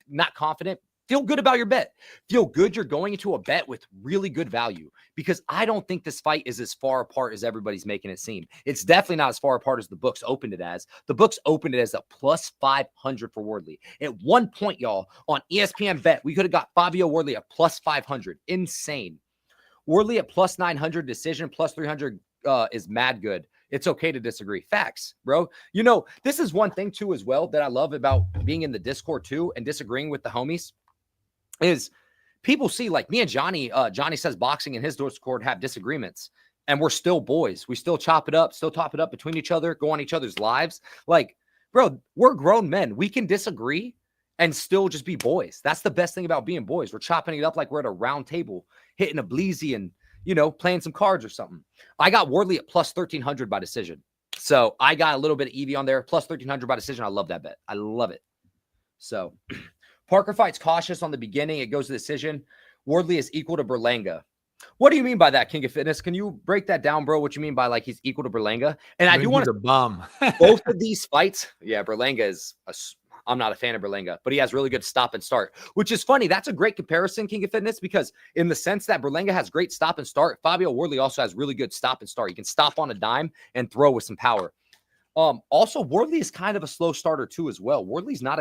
not confident. Feel good about your bet. Feel good you're going into a bet with really good value, because I don't think this fight is as far apart as everybody's making it seem. It's definitely not as far apart as the books opened it as. The books opened it as a plus 500 for Wardley. At one point, y'all, on ESPN Bet, we could have got Fabio Wardley at plus 500. Insane. Wardley at plus 900 decision, plus 300 is mad good. It's okay to disagree. Facts, bro. You know, this is one thing too as well that I love about being in the Discord too and disagreeing with the homies. Is people see, like me and Johnny, Johnny Says Boxing and his Discord have disagreements, and we're still boys. We still top it up between each other, go on each other's lives. Like, bro, we're grown men. We can disagree and still just be boys. That's the best thing about being boys. We're chopping it up like we're at a round table, hitting a bleezy and, you know, playing some cards or something. I got Wardley at plus 1,300 by decision. So I got a little bit of EV on there, plus 1,300 by decision. I love that bet. I love it. So Parker fights cautious on the beginning. It goes to decision. Wardley is equal to Berlanga. What do you mean by that, King of Fitness? Can you break that down, bro? What you mean by like he's equal to Berlanga? And I do want to bum. Both of these fights. Yeah, Berlanga is I'm not a fan of Berlanga, but he has really good stop and start, which is funny. That's a great comparison, King of Fitness, because in the sense that Berlanga has great stop and start, Fabio Wardley also has really good stop and start. He can stop on a dime and throw with some power. Also, Wardley is kind of a slow starter too as well. Wardley's not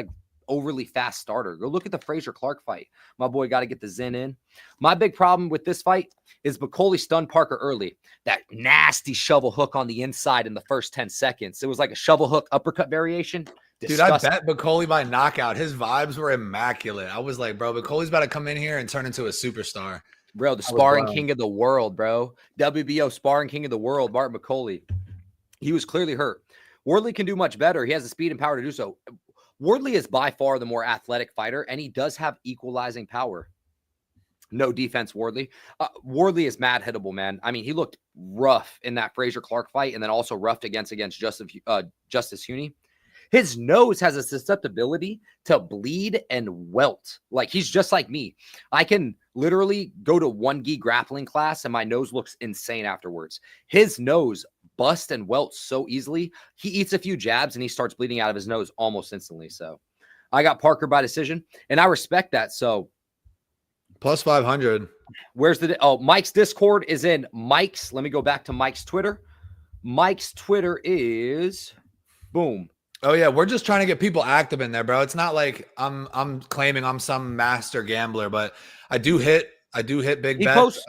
overly fast starter. Go look at the Frazier Clark fight. My boy got to get the zen in. My big problem with this fight is McCauley stunned Parker early. That nasty shovel hook on the inside in the first 10 seconds. It was like a shovel hook uppercut variation. Disgusting. Dude, I bet McCauley by knockout. His vibes were immaculate. I was like, bro, McCauley's about to come in here and turn into a superstar. Bro, the sparring king of the world, bro. WBO sparring king of the world, Martin McCauley. He was clearly hurt. Wardley can do much better. He has the speed and power to do so. Wardley is by far the more athletic fighter, and he does have equalizing power. No defense, Wardley. Wardley is mad hittable, man. I mean, he looked rough in that Frazier Clark fight, and then also roughed against Justice Huni. His nose has a susceptibility to bleed and welt. Like, he's just like me. I can literally go to 1Gi grappling class, and my nose looks insane afterwards. His nose bust and welt so easily. He eats a few jabs, and he starts bleeding out of his nose almost instantly. So I got Parker by decision, and I respect that. So plus 500. Where's the Mike's Discord is in Mike's. Let me go back to Mike's Twitter. Mike's Twitter is boom. Oh yeah, we're just trying to get people active in there, bro. It's not like I'm claiming I'm some master gambler, but I do hit big bets.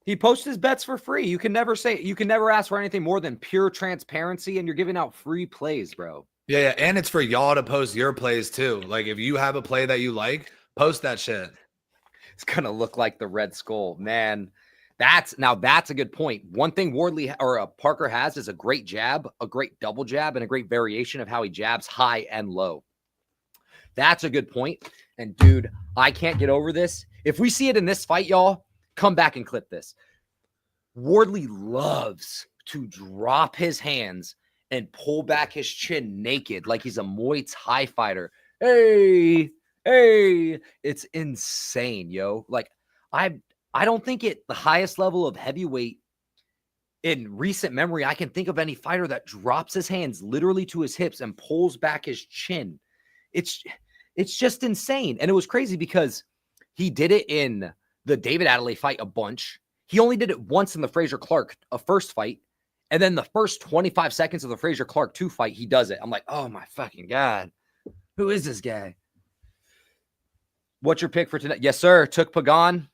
He posts his bets for free. You can never ask for anything more than pure transparency, and you're giving out free plays, bro. Yeah, and it's for y'all to post your plays too. Like, if you have a play that you like, post that shit. It's gonna look like the Red Skull, man. That's a good point. One thing Wardley or Parker has is a great jab, a great double jab, and a great variation of how he jabs high and low. That's a good point. And dude, I can't get over this. If we see it in this fight, y'all, come back and clip this. Wardley loves to drop his hands and pull back his chin naked like he's a Muay Thai fighter. Hey, it's insane, yo. Like, I don't think at the highest level of heavyweight in recent memory, I can think of any fighter that drops his hands literally to his hips and pulls back his chin. It's just insane. And it was crazy because he did it in the David Adelaide fight a bunch. He only did it once in the Frazier Clark, first fight. And then the first 25 seconds of the Frazier Clark 2 fight, he does it. I'm like, oh my fucking God. Who is this guy? What's your pick for tonight? Yes, sir. Took Pagan.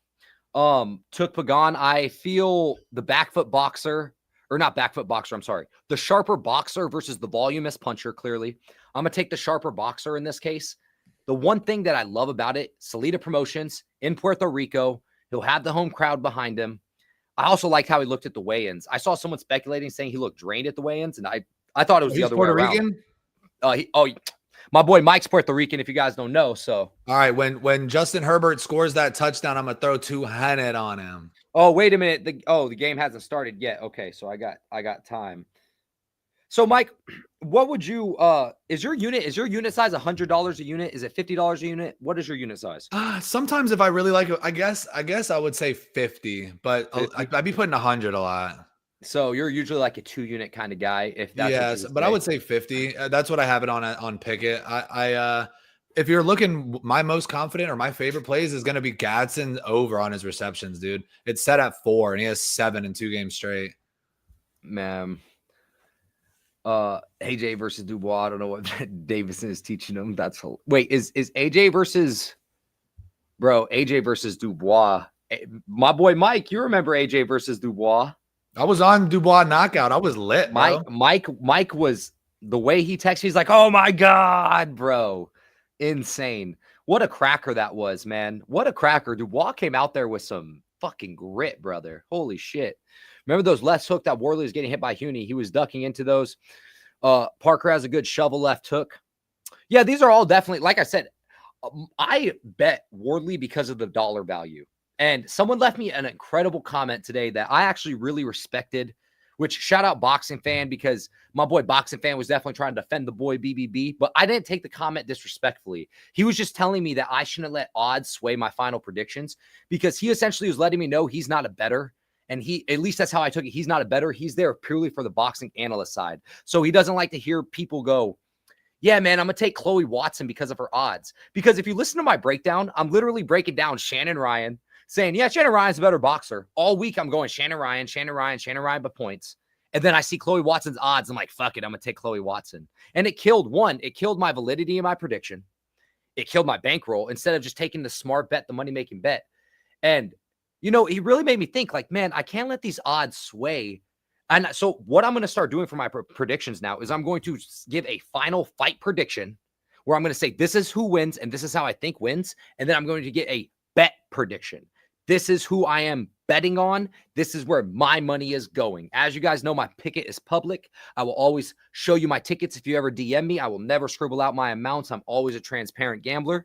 I feel the backfoot boxer, or not backfoot boxer, I'm sorry. The sharper boxer versus the voluminous puncher, clearly. I'm going to take the sharper boxer in this case. The one thing that I love about it, Salida Promotions in Puerto Rico, he'll have the home crowd behind him. I also liked how he looked at the weigh-ins. I saw someone speculating saying he looked drained at the weigh-ins, and I thought it was the other way around. Puerto Rican? My boy Mike's Puerto Rican, if you guys don't know. So, all right, when Justin Herbert scores that touchdown, I'm gonna throw 200 on him. Oh, wait a minute. The game hasn't started yet. Okay, so I got time. So, Mike, what would you is your unit size $100 a unit? Is it $50 a unit? What is your unit size? Sometimes if I really like it, I guess I would say 50, but 50? I'd be putting 100 a lot. So you're usually like a 2-unit kind of guy, if that's yes, but I would say 50. That's what I have it on Pickett. If you're looking, my most confident or my favorite plays is going to be Gadsden over on his receptions, dude. It's set at 4, and he has 7 in 2 games straight. Man, AJ versus Dubois. I don't know what Davison is teaching him. Wait, is AJ versus Dubois? My boy Mike, you remember AJ versus Dubois? I was on Dubois knockout. I was lit, bro. Mike was, the way he texted, he's like, oh my God, bro. Insane. What a cracker that was, man. What a cracker. Dubois came out there with some fucking grit, brother. Holy shit. Remember those left hook that Wardley was getting hit by Huni? He was ducking into those. Parker has a good shovel left hook. Yeah, these are all definitely, like I said, I bet Wardley because of the dollar value. And someone left me an incredible comment today that I actually really respected, which shout out Boxing Fan, because my boy Boxing Fan was definitely trying to defend the boy BBB, but I didn't take the comment disrespectfully. He was just telling me that I shouldn't let odds sway my final predictions, because he essentially was letting me know he's not a bettor. And at least that's how I took it. He's not a bettor. He's there purely for the boxing analyst side. So he doesn't like to hear people go, yeah, man, I'm going to take Chloe Watson because of her odds. Because if you listen to my breakdown, I'm literally breaking down Shannon Ryan, saying, yeah, Shannon Ryan's a better boxer. All week I'm going Shannon Ryan by points. And then I see Chloe Watson's odds. I'm like, fuck it, I'm going to take Chloe Watson. And it killed my validity in my prediction. it killed my bankroll instead of just taking the smart bet, the money-making bet. And, you know, he really made me think like, man, I can't let these odds sway. And so what I'm going to start doing for my predictions now is I'm going to give a final fight prediction where I'm going to say, this is who wins and this is how I think wins. And then I'm going to get a bet prediction. This is who I am betting on. This is where my money is going. As you guys know, my picket is public. I will always show you my tickets. If you ever DM me, I will never scribble out my amounts. I'm always a transparent gambler.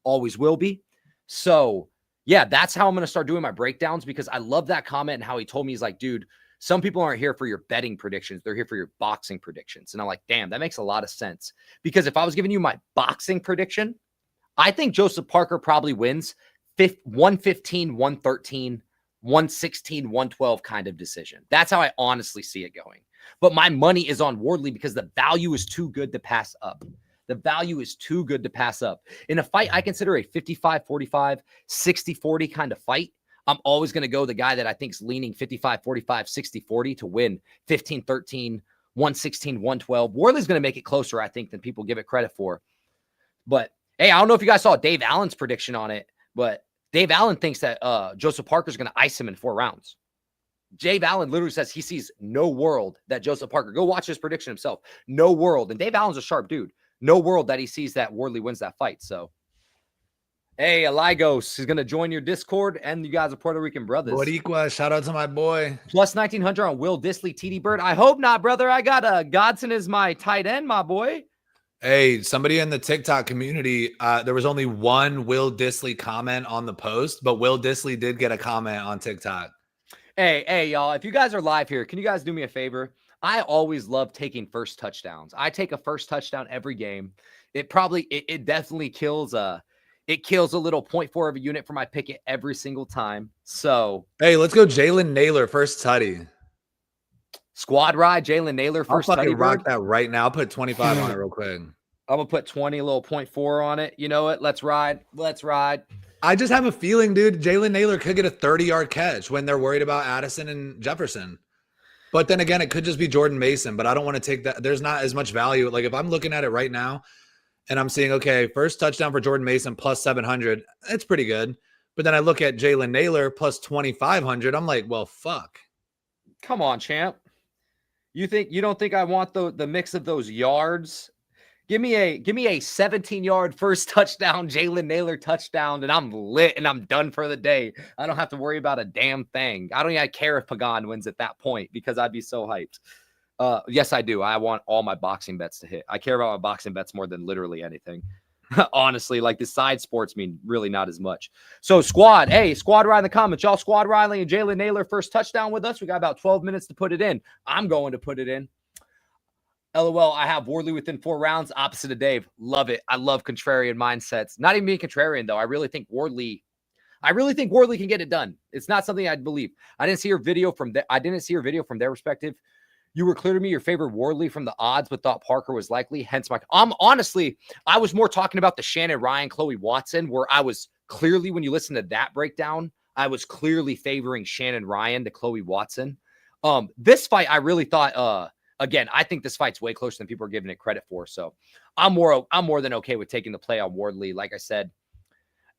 Always will be. So yeah, that's how I'm going to start doing my breakdowns, because I love that comment and how he told me, he's like, dude, some people aren't here for your betting predictions. They're here for your boxing predictions. And I'm like, damn, that makes a lot of sense. Because if I was giving you my boxing prediction, I think Joseph Parker probably wins 115, 113, 116, 112 kind of decision. That's how I honestly see it going. But my money is on Wardley because the value is too good to pass up. The value is too good to pass up. In a fight, I consider a 55-45, 60-40 kind of fight. I'm always going to go the guy that I think is leaning 55-45, 60-40 to win 15-13, 116, 112. Wardley's going to make it closer, I think, than people give it credit for. But, hey, I don't know if you guys saw Dave Allen's prediction on it, but Dave Allen thinks that Joseph Parker's going to ice him in 4 rounds. Dave Allen literally says he sees no world that Joseph Parker, go watch his prediction himself, no world. And Dave Allen's a sharp dude. No world that he sees that Wardley wins that fight. So, hey, Aligos is going to join your Discord, and you guys are Puerto Rican brothers. Boricua, shout out to my boy. Plus 1900 on Will Disley, TD Bird. I hope not, brother. I got Godson as my tight end, my boy. Hey, somebody in the TikTok community, there was only one Will Disley comment on the post, but Will Disley did get a comment on TikTok. Hey, y'all, if you guys are live here, can you guys do me a favor? I always love taking first touchdowns. I take a first touchdown every game. It definitely kills a little 0.4 of a unit for my picket every single time. So, hey, let's go Jalen Naylor, first tutty. Squad ride, Jalen Naylor, first tutty. I'll rock that right now. I'll put 25 on it real quick. I'm going to put 20, a little 0.4 on it. You know what? Let's ride. Let's ride. I just have a feeling, dude, Jalen Naylor could get a 30-yard catch when they're worried about Addison and Jefferson. But then again, it could just be Jordan Mason, but I don't want to take that. There's not as much value. Like if I'm looking at it right now and I'm seeing, okay, first touchdown for Jordan Mason plus 700, it's pretty good. But then I look at Jalen Naylor plus 2,500. I'm like, well, fuck. Come on, champ. You don't think I want the mix of those yards? Give me a 17-yard first touchdown, Jalen Naylor touchdown, and I'm lit and I'm done for the day. I don't have to worry about a damn thing. I don't even care if Pagan wins at that point because I'd be so hyped. Yes, I do. I want all my boxing bets to hit. I care about my boxing bets more than literally anything. Honestly, like the side sports mean really not as much. So squad, hey, squad ride in the comments. Y'all squad Riley and Jalen Naylor first touchdown with us. We got about 12 minutes to put it in. I'm going to put it in. LOL, I have Wardley within 4 rounds, opposite of Dave. Love it. I love contrarian mindsets. Not even being contrarian, though. I really think Wardley can get it done. It's not something I'd believe. I didn't see your video from their perspective. You were clear to me your favorite Wardley from the odds, but thought Parker was likely. Hence my honestly, I was more talking about the Shannon Ryan, Chloe Watson, where I was clearly, when you listen to that breakdown, I was clearly favoring Shannon Ryan to Chloe Watson. This fight, I really thought, again, I think this fight's way closer than people are giving it credit for. So I'm more than okay with taking the play on Wardley, like I said.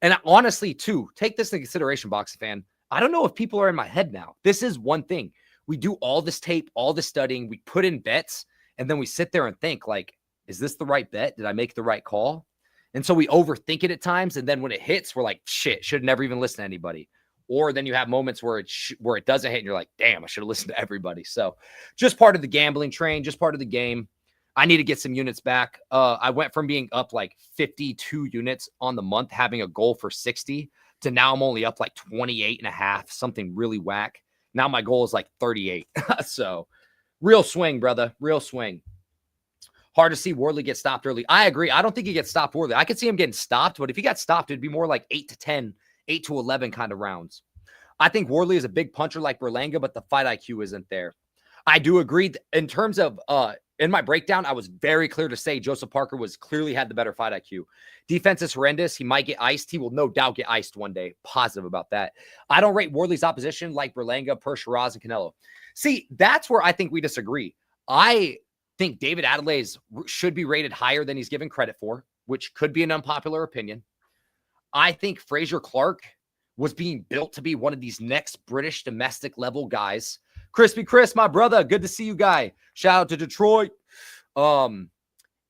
And honestly, too, take this into consideration, boxing fan. I don't know if people are in my head now. This is one thing. We do all this tape, all this studying, we put in bets, and then we sit there and think, like, is this the right bet? Did I make the right call? And so we overthink it at times, and then when it hits, we're like, shit, should have never even listened to anybody. Or then you have moments where it doesn't hit, and you're like, damn, I should have listened to everybody. So just part of the gambling train, just part of the game. I need to get some units back. I went from being up like 52 units on the month, having a goal for 60, to now I'm only up like 28 and a half, something really whack. Now my goal is like 38. So real swing, brother. Real swing. Hard to see Wardley get stopped early. I agree. I don't think he gets stopped early. I could see him getting stopped, but if he got stopped, it'd be more like 8 to 10, 8 to 11 kind of rounds. I think Wardley is a big puncher like Berlanga, but the fight IQ isn't there. I do agree. In terms of in my breakdown, I was very clear to say Joseph Parker clearly had the better fight IQ. Defense is horrendous. He might get iced. He will no doubt get iced one day. Positive about that. I don't rate Wardley's opposition like Berlanga, Shiraz, and Canelo. See, that's where I think we disagree. I think David Adelez should be rated higher than he's given credit for. which could be an unpopular opinion. I think Fraser Clark was being built to be one of these next British domestic level guys. Crispy Chris, my brother, good to see you, guy. Shout out to Detroit.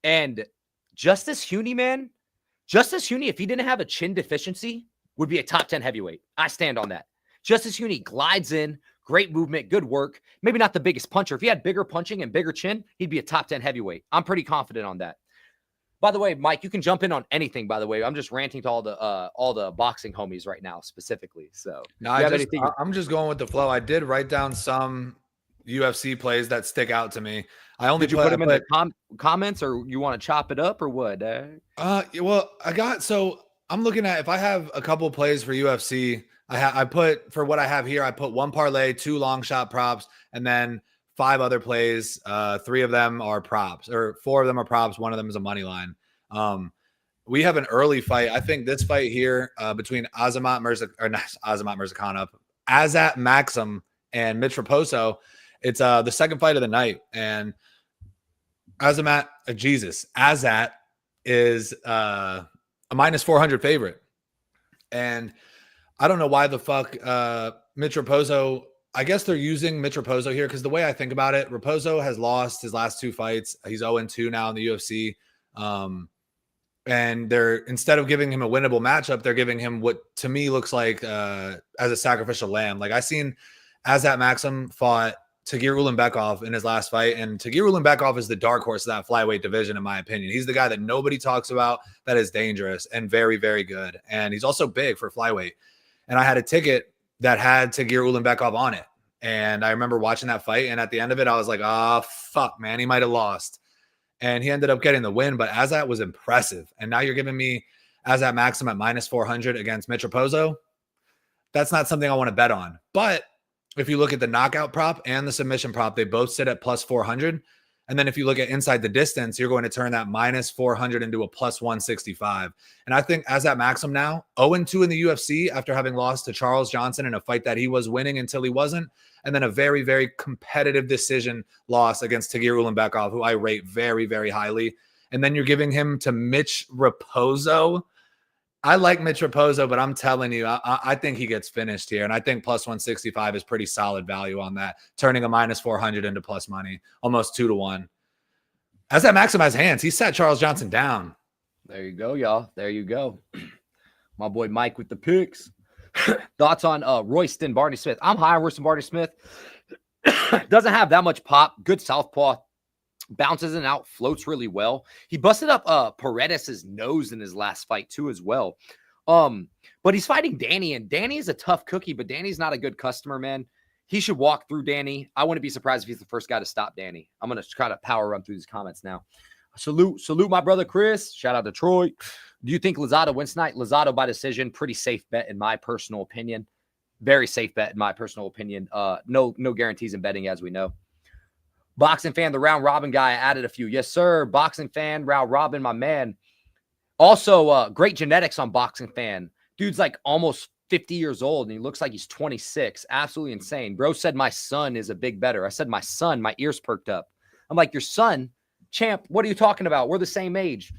And Justice Huey, man, Justice Huey, if he didn't have a chin deficiency, would be a top 10 heavyweight. I stand on that. Justice Huey glides in, great movement, good work. Maybe not the biggest puncher. If he had bigger punching and bigger chin, he'd be a top 10 heavyweight. I'm pretty confident on that. By the way, Mike, you can jump in on anything, by the way. I'm just ranting to all the boxing homies right now specifically. So no, I'm just going with the flow. I did write down some UFC plays that stick out to me. Did you put them in the comments, or you want to chop it up, or what? Well, I'm looking at, if I have a couple plays for UFC, I put, for what I have here, I put 1 parlay, 2 long shot props, and then 5 other plays. 3 of them are props, or 4 of them are props. 1 of them is a money line. We have an early fight. I think this fight here between Azat Maxim and Mitch Raposo, it's the second fight of the night. And Azat is a -400 favorite. And I don't know why the fuck Mitch Raposo, I guess they're using Mitch Raposo here, because the way I think about it, Raposo has lost his last 2 fights. He's 0-2 now in the UFC. And they're, instead of giving him a winnable matchup, they're giving him what to me looks like as a sacrificial lamb. Like, I seen Azat Maxim fought Tagir Ulanbekov in his last fight, and Tagir Ulanbekov is the dark horse of that flyweight division, in my opinion. He's the guy that nobody talks about, that is dangerous and very, very good. And he's also big for flyweight. And I had a ticket that had Tagir Ulanbekov on it. And I remember watching that fight, and at the end of it, I was like, oh, fuck, man, he might have lost. And he ended up getting the win, but Azat was impressive. And now you're giving me Azat Maxim at -400 against Mitch Raposo. That's not something I want to bet on. But if you look at the knockout prop and the submission prop, they both sit at +400. And then if you look at inside the distance, you're going to turn that -400 into a +165. And I think Azat Maxim now, 0-2 in the UFC after having lost to Charles Johnson in a fight that he was winning until he wasn't. And then a very, very competitive decision loss against Tagir Ulanbekov, who I rate very, very highly. And then you're giving him to Mitch Raposo. I like Mitch Raposo, but I'm telling you, I think he gets finished here. And I think +165 is pretty solid value on that, turning a -400 into plus money, almost 2-1. Azat Maxim has hands. He sat Charles Johnson down. There you go, y'all. There you go. My boy Mike with the picks. Thoughts on Royston Barney Smith? I'm high on Royston Barney Smith. Doesn't have that much pop. Good southpaw. Bounces in and out, floats really well. He busted up Paredes' nose in his last fight too as well. But he's fighting Danny, and Danny is a tough cookie, but Danny's not a good customer, man. He should walk through Danny. I wouldn't be surprised if he's the first guy to stop Danny. I'm going to try to power run through these comments now. Salute my brother Chris. Shout out Detroit. Do you think Lozado wins tonight? Lozado by decision. Pretty safe bet in my personal opinion. Very safe bet in my personal opinion. No guarantees in betting, as we know. Boxing fan, the round robin guy, added a few. Yes, sir. Boxing fan, round robin, my man. Also, great genetics on boxing fan. Dude's like almost 50 years old, and he looks like he's 26. Absolutely insane. Bro said my son is a big better. I said my son, my ears perked up. I'm like, your son? Champ, what are you talking about? We're the same age.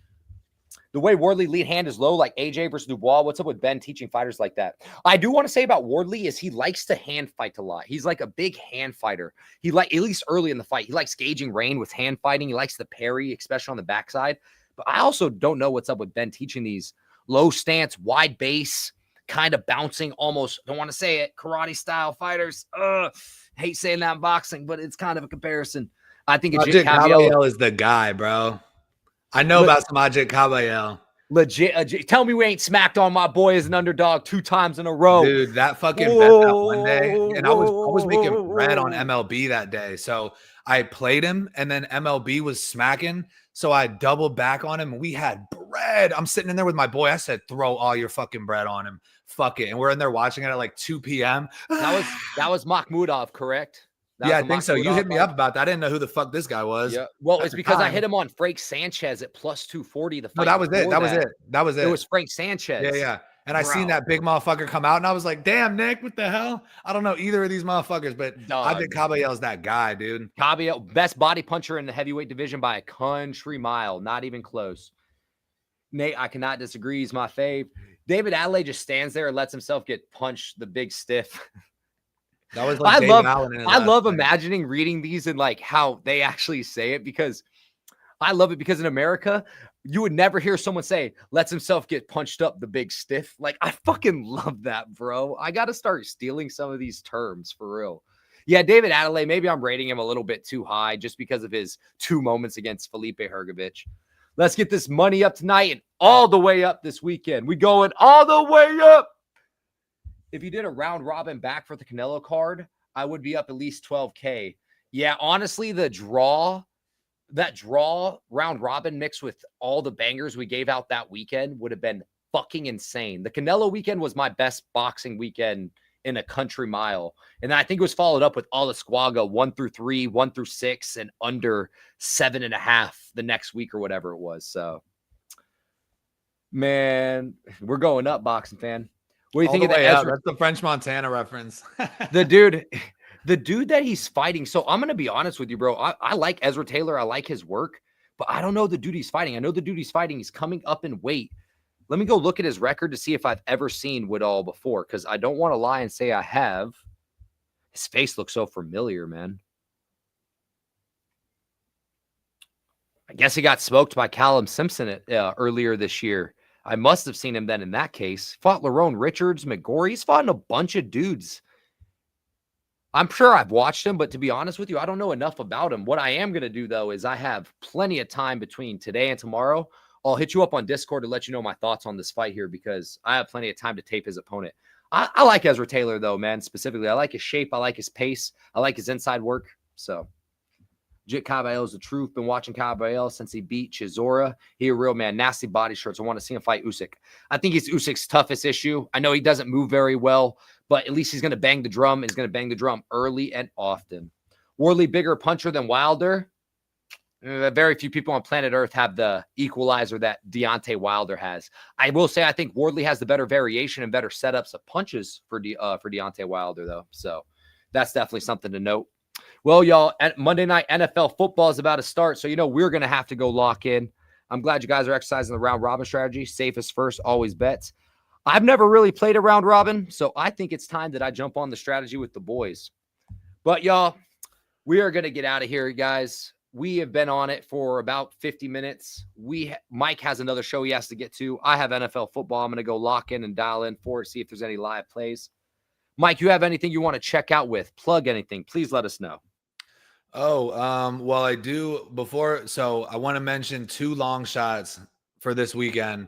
The way Wardley lead hand is low, like AJ versus Dubois. What's up with Ben teaching fighters like that? I do want to say about Wardley is he likes to hand fight a lot. He's like a big hand fighter. He at least early in the fight, he likes gauging rain with hand fighting. He likes the parry, especially on the backside. But I also don't know what's up with Ben teaching these low stance, wide base, kind of bouncing, almost, don't want to say it, karate style fighters. Hate saying that in boxing, but it's kind of a comparison. I think Ajit Caballel is the guy, bro. I know about some Ajit Caballel. Legit. Tell me we ain't smacked on my boy as an underdog 2 times in a row. Dude, that fucking bet that one day. And I was making bread on MLB that day. So I played him, and then MLB was smacking. So I doubled back on him, and we had bread. I'm sitting in there with my boy. I said, throw all your fucking bread on him. Fuck it. And we're in there watching it at like 2 p.m. That was Makhmudov, correct? Yeah, I think so. You hit me up about that. I didn't know who the fuck this guy was. Yeah. Well, it's because I hit him on Frank Sanchez at +240. No, that was it. That was it. It was Frank Sanchez. Yeah. And I seen that big motherfucker come out, and I was like, damn, Nick, what the hell? I don't know either of these motherfuckers, but I think Caballel's that guy, dude. Caballel, best body puncher in the heavyweight division by a country mile. Not even close. Nate, I cannot disagree. He's my fave. David Adelaide just stands there and lets himself get punched the big stiff. That was like David Allen in his I last love fight. imagining reading these and like how they actually say it, because I love it, because in America, you would never hear someone say, lets himself get punched up the big stiff. Like, I fucking love that, bro. I got to start stealing some of these terms for real. Yeah, David Adelaide, maybe I'm rating him a little bit too high just because of his 2 moments against Felipe Hergovich. Let's get this money up tonight and all the way up this weekend. We going all the way up. If you did a round robin back for the Canelo card, I would be up at least 12K. Yeah, honestly, that draw round robin mixed with all the bangers we gave out that weekend would have been fucking insane. The Canelo weekend was my best boxing weekend in a country mile. And I think it was followed up with Alasquaga 1 through 3, 1 through 6, and under 7.5 the next week or whatever it was. So, man, we're going up, boxing fan. What do you think of the Ezra? That's the French Montana reference. The dude that he's fighting. So I'm going to be honest with you, bro. I like Ezra Taylor. I like his work, but I don't know the dude he's fighting. I know the dude he's fighting. He's coming up in weight. Let me go look at his record to see if I've ever seen Woodall before, because I don't want to lie and say I have. His face looks so familiar, man. I guess he got smoked by Callum Simpson earlier this year. I must have seen him then in that case. Fought Lerone Richards, McGorry. He's fought a bunch of dudes. I'm sure I've watched him, but to be honest with you, I don't know enough about him. What I am going to do, though, is I have plenty of time between today and tomorrow. I'll hit you up on Discord to let you know my thoughts on this fight here, because I have plenty of time to tape his opponent. I like Ezra Taylor, though, man, specifically. I like his shape. I like his pace. I like his inside work. So, Jit Caballero is the truth. Been watching Caballero since he beat Chisora. He a real man. Nasty body shirts. I want to see him fight Usyk. I think he's Usyk's toughest issue. I know he doesn't move very well, but at least he's going to bang the drum. He's going to bang the drum early and often. Wardley bigger puncher than Wilder. Very few people on planet Earth have the equalizer that Deontay Wilder has. I will say I think Wardley has the better variation and better setups of punches for Deontay Wilder, though. So that's definitely something to note. Well, y'all, Monday night NFL football is about to start, so we're going to have to go lock in. I'm glad you guys are exercising the round robin strategy. Safest first, always bets. I've never really played a round robin, so I think it's time that I jump on the strategy with the boys. But, y'all, we are going to get out of here, guys. We have been on it for about 50 minutes. Mike has another show he has to get to. I have NFL football. I'm going to go lock in and dial in for it, see if there's any live plays. Mike, you have anything you want to check out with? Plug anything? Please let us know. Well, I do before. So I want to mention 2 long shots for this weekend.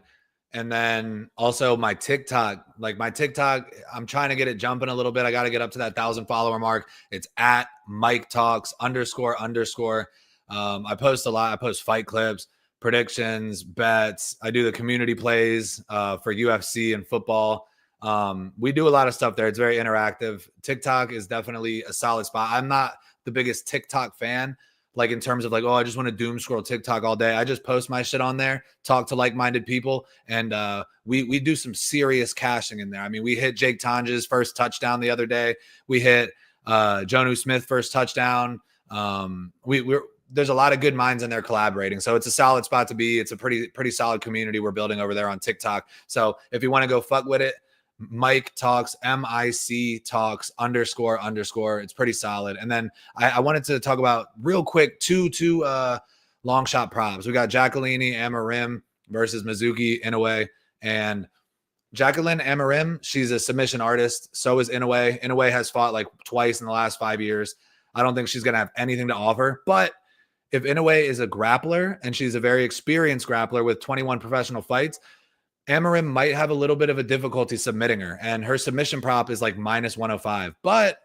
And then also my TikTok, I'm trying to get it jumping a little bit. I got to get up to that 1,000 follower mark. It's at Mike Talks __. I post a lot. I post fight clips, predictions, bets. I do the community plays for UFC and football. We do a lot of stuff there. It's very interactive. TikTok is definitely a solid spot. I'm not the biggest TikTok fan, like in terms of I just want to doom scroll TikTok all day. I just post my shit on there, talk to like-minded people, and we do some serious cashing in there. I mean, we hit Jake Tonja's first touchdown the other day. We hit Jonnu Smith first touchdown. There's a lot of good minds in there collaborating. So it's a solid spot to be. It's a pretty solid community we're building over there on TikTok. So if you want to go fuck with it, Mike Talks, MIC Talks __. It's pretty solid. And then I wanted to talk about real quick two long shot props. We got Jacqueline Amarim versus Mizuki Inoue. And Jacqueline Amarim, she's a submission artist. So is Inoue. Inoue has fought twice in the last 5 years. I don't think she's going to have anything to offer. But if Inoue is a grappler, and she's a very experienced grappler with 21 professional fights, Amarim might have a little bit of a difficulty submitting her, and her submission prop is -105, but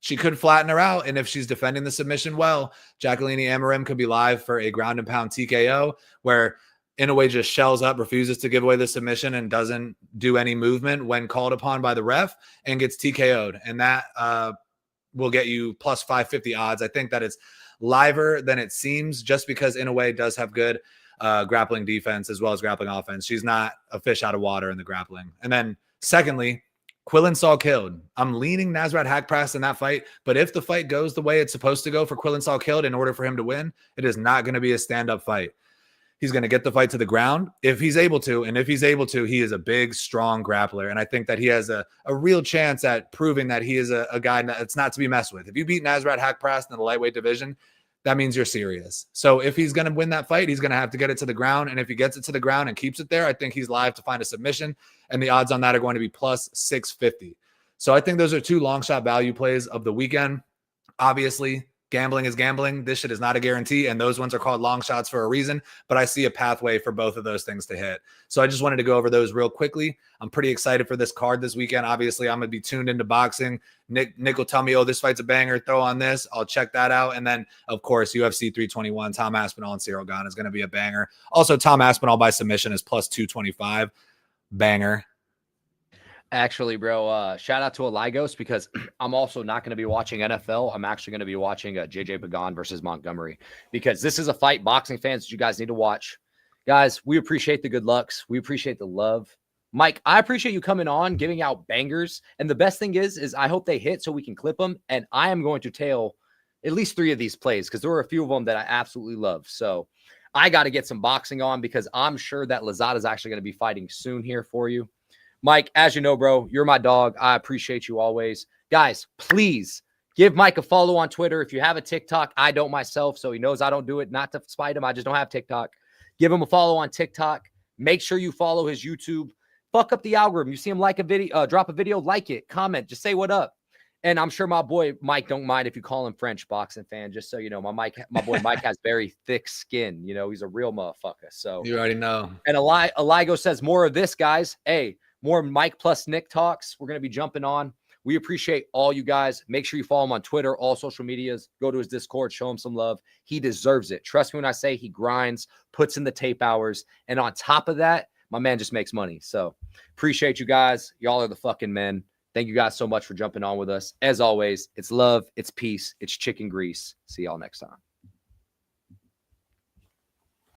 she could flatten her out. And if she's defending the submission well, Jacqueline Amarim could be live for a ground and pound TKO where Inoue just shells up, refuses to give away the submission, and doesn't do any movement when called upon by the ref and gets TKO'd. And that will get you plus 550 odds. I think that it's liver than it seems, just because Inoue does have good grappling defense as well as grappling offense. She's not a fish out of water in the grappling. And then secondly, Quillen Saul killed. I'm leaning Nasrat Haqparast in that fight, but if the fight goes the way it's supposed to go for Quillen Saul killed, in order for him to win, it is not going to be a stand-up fight. He's going to get the fight to the ground if he's able to. And if he's able to, he is a big, strong grappler. And I think that he has a real chance at proving that he is a guy that's not to be messed with. If you beat Nasrat Haqparast in the lightweight division, that means you're serious. So if he's going to win that fight, he's going to have to get it to the ground. And if he gets it to the ground and keeps it there, I think he's live to find a submission. And the odds on that are going to be plus 650. So I think those are two long shot value plays of the weekend. Obviously, gambling is gambling. This shit is not a guarantee, and those ones are called long shots for a reason, but I see a pathway for both of those things to hit. So I just wanted to go over those real quickly. I'm pretty excited for this card this weekend. Obviously, I'm going to be tuned into boxing. Nick will tell me, oh, this fight's a banger, throw on this. I'll check that out. And then, of course, UFC 321, Tom Aspinall and Cyril Gane is going to be a banger. Also, Tom Aspinall by submission is plus 225. Banger. Actually, bro, shout out to Aligos because I'm also not going to be watching NFL. I'm actually going to be watching JJ Pagan versus Montgomery because this is a fight boxing fans that you guys need to watch. Guys, we appreciate the good lucks. We appreciate the love. Mike, I appreciate you coming on, giving out bangers. And the best thing is I hope they hit so we can clip them. And I am going to tail at least 3 of these plays because there are a few of them that I absolutely love. So I got to get some boxing on because I'm sure that Lazada is actually going to be fighting soon here for you. Mike, as you know, bro, you're my dog. I appreciate you always. Guys, please give Mike a follow on Twitter. If you have a TikTok, I don't myself, so he knows I don't do it. Not to spite him. I just don't have TikTok. Give him a follow on TikTok. Make sure you follow his YouTube. Fuck up the algorithm. You see him like a video, drop a video, like it, comment, just say what up. And I'm sure my boy Mike don't mind if you call him French boxing fan, just so you know. My boy Mike has very thick skin. You know, he's a real motherfucker. So you already know. And Aligo says more of this, guys. Hey, more Mike plus Nick talks. We're going to be jumping on. We appreciate all you guys. Make sure you follow him on Twitter, all social medias. Go to his Discord, show him some love. He deserves it. Trust me when I say he grinds, puts in the tape hours. And on top of that, my man just makes money. So appreciate you guys. Y'all are the fucking men. Thank you guys so much for jumping on with us. As always, it's love, it's peace, it's chicken grease. See y'all next time.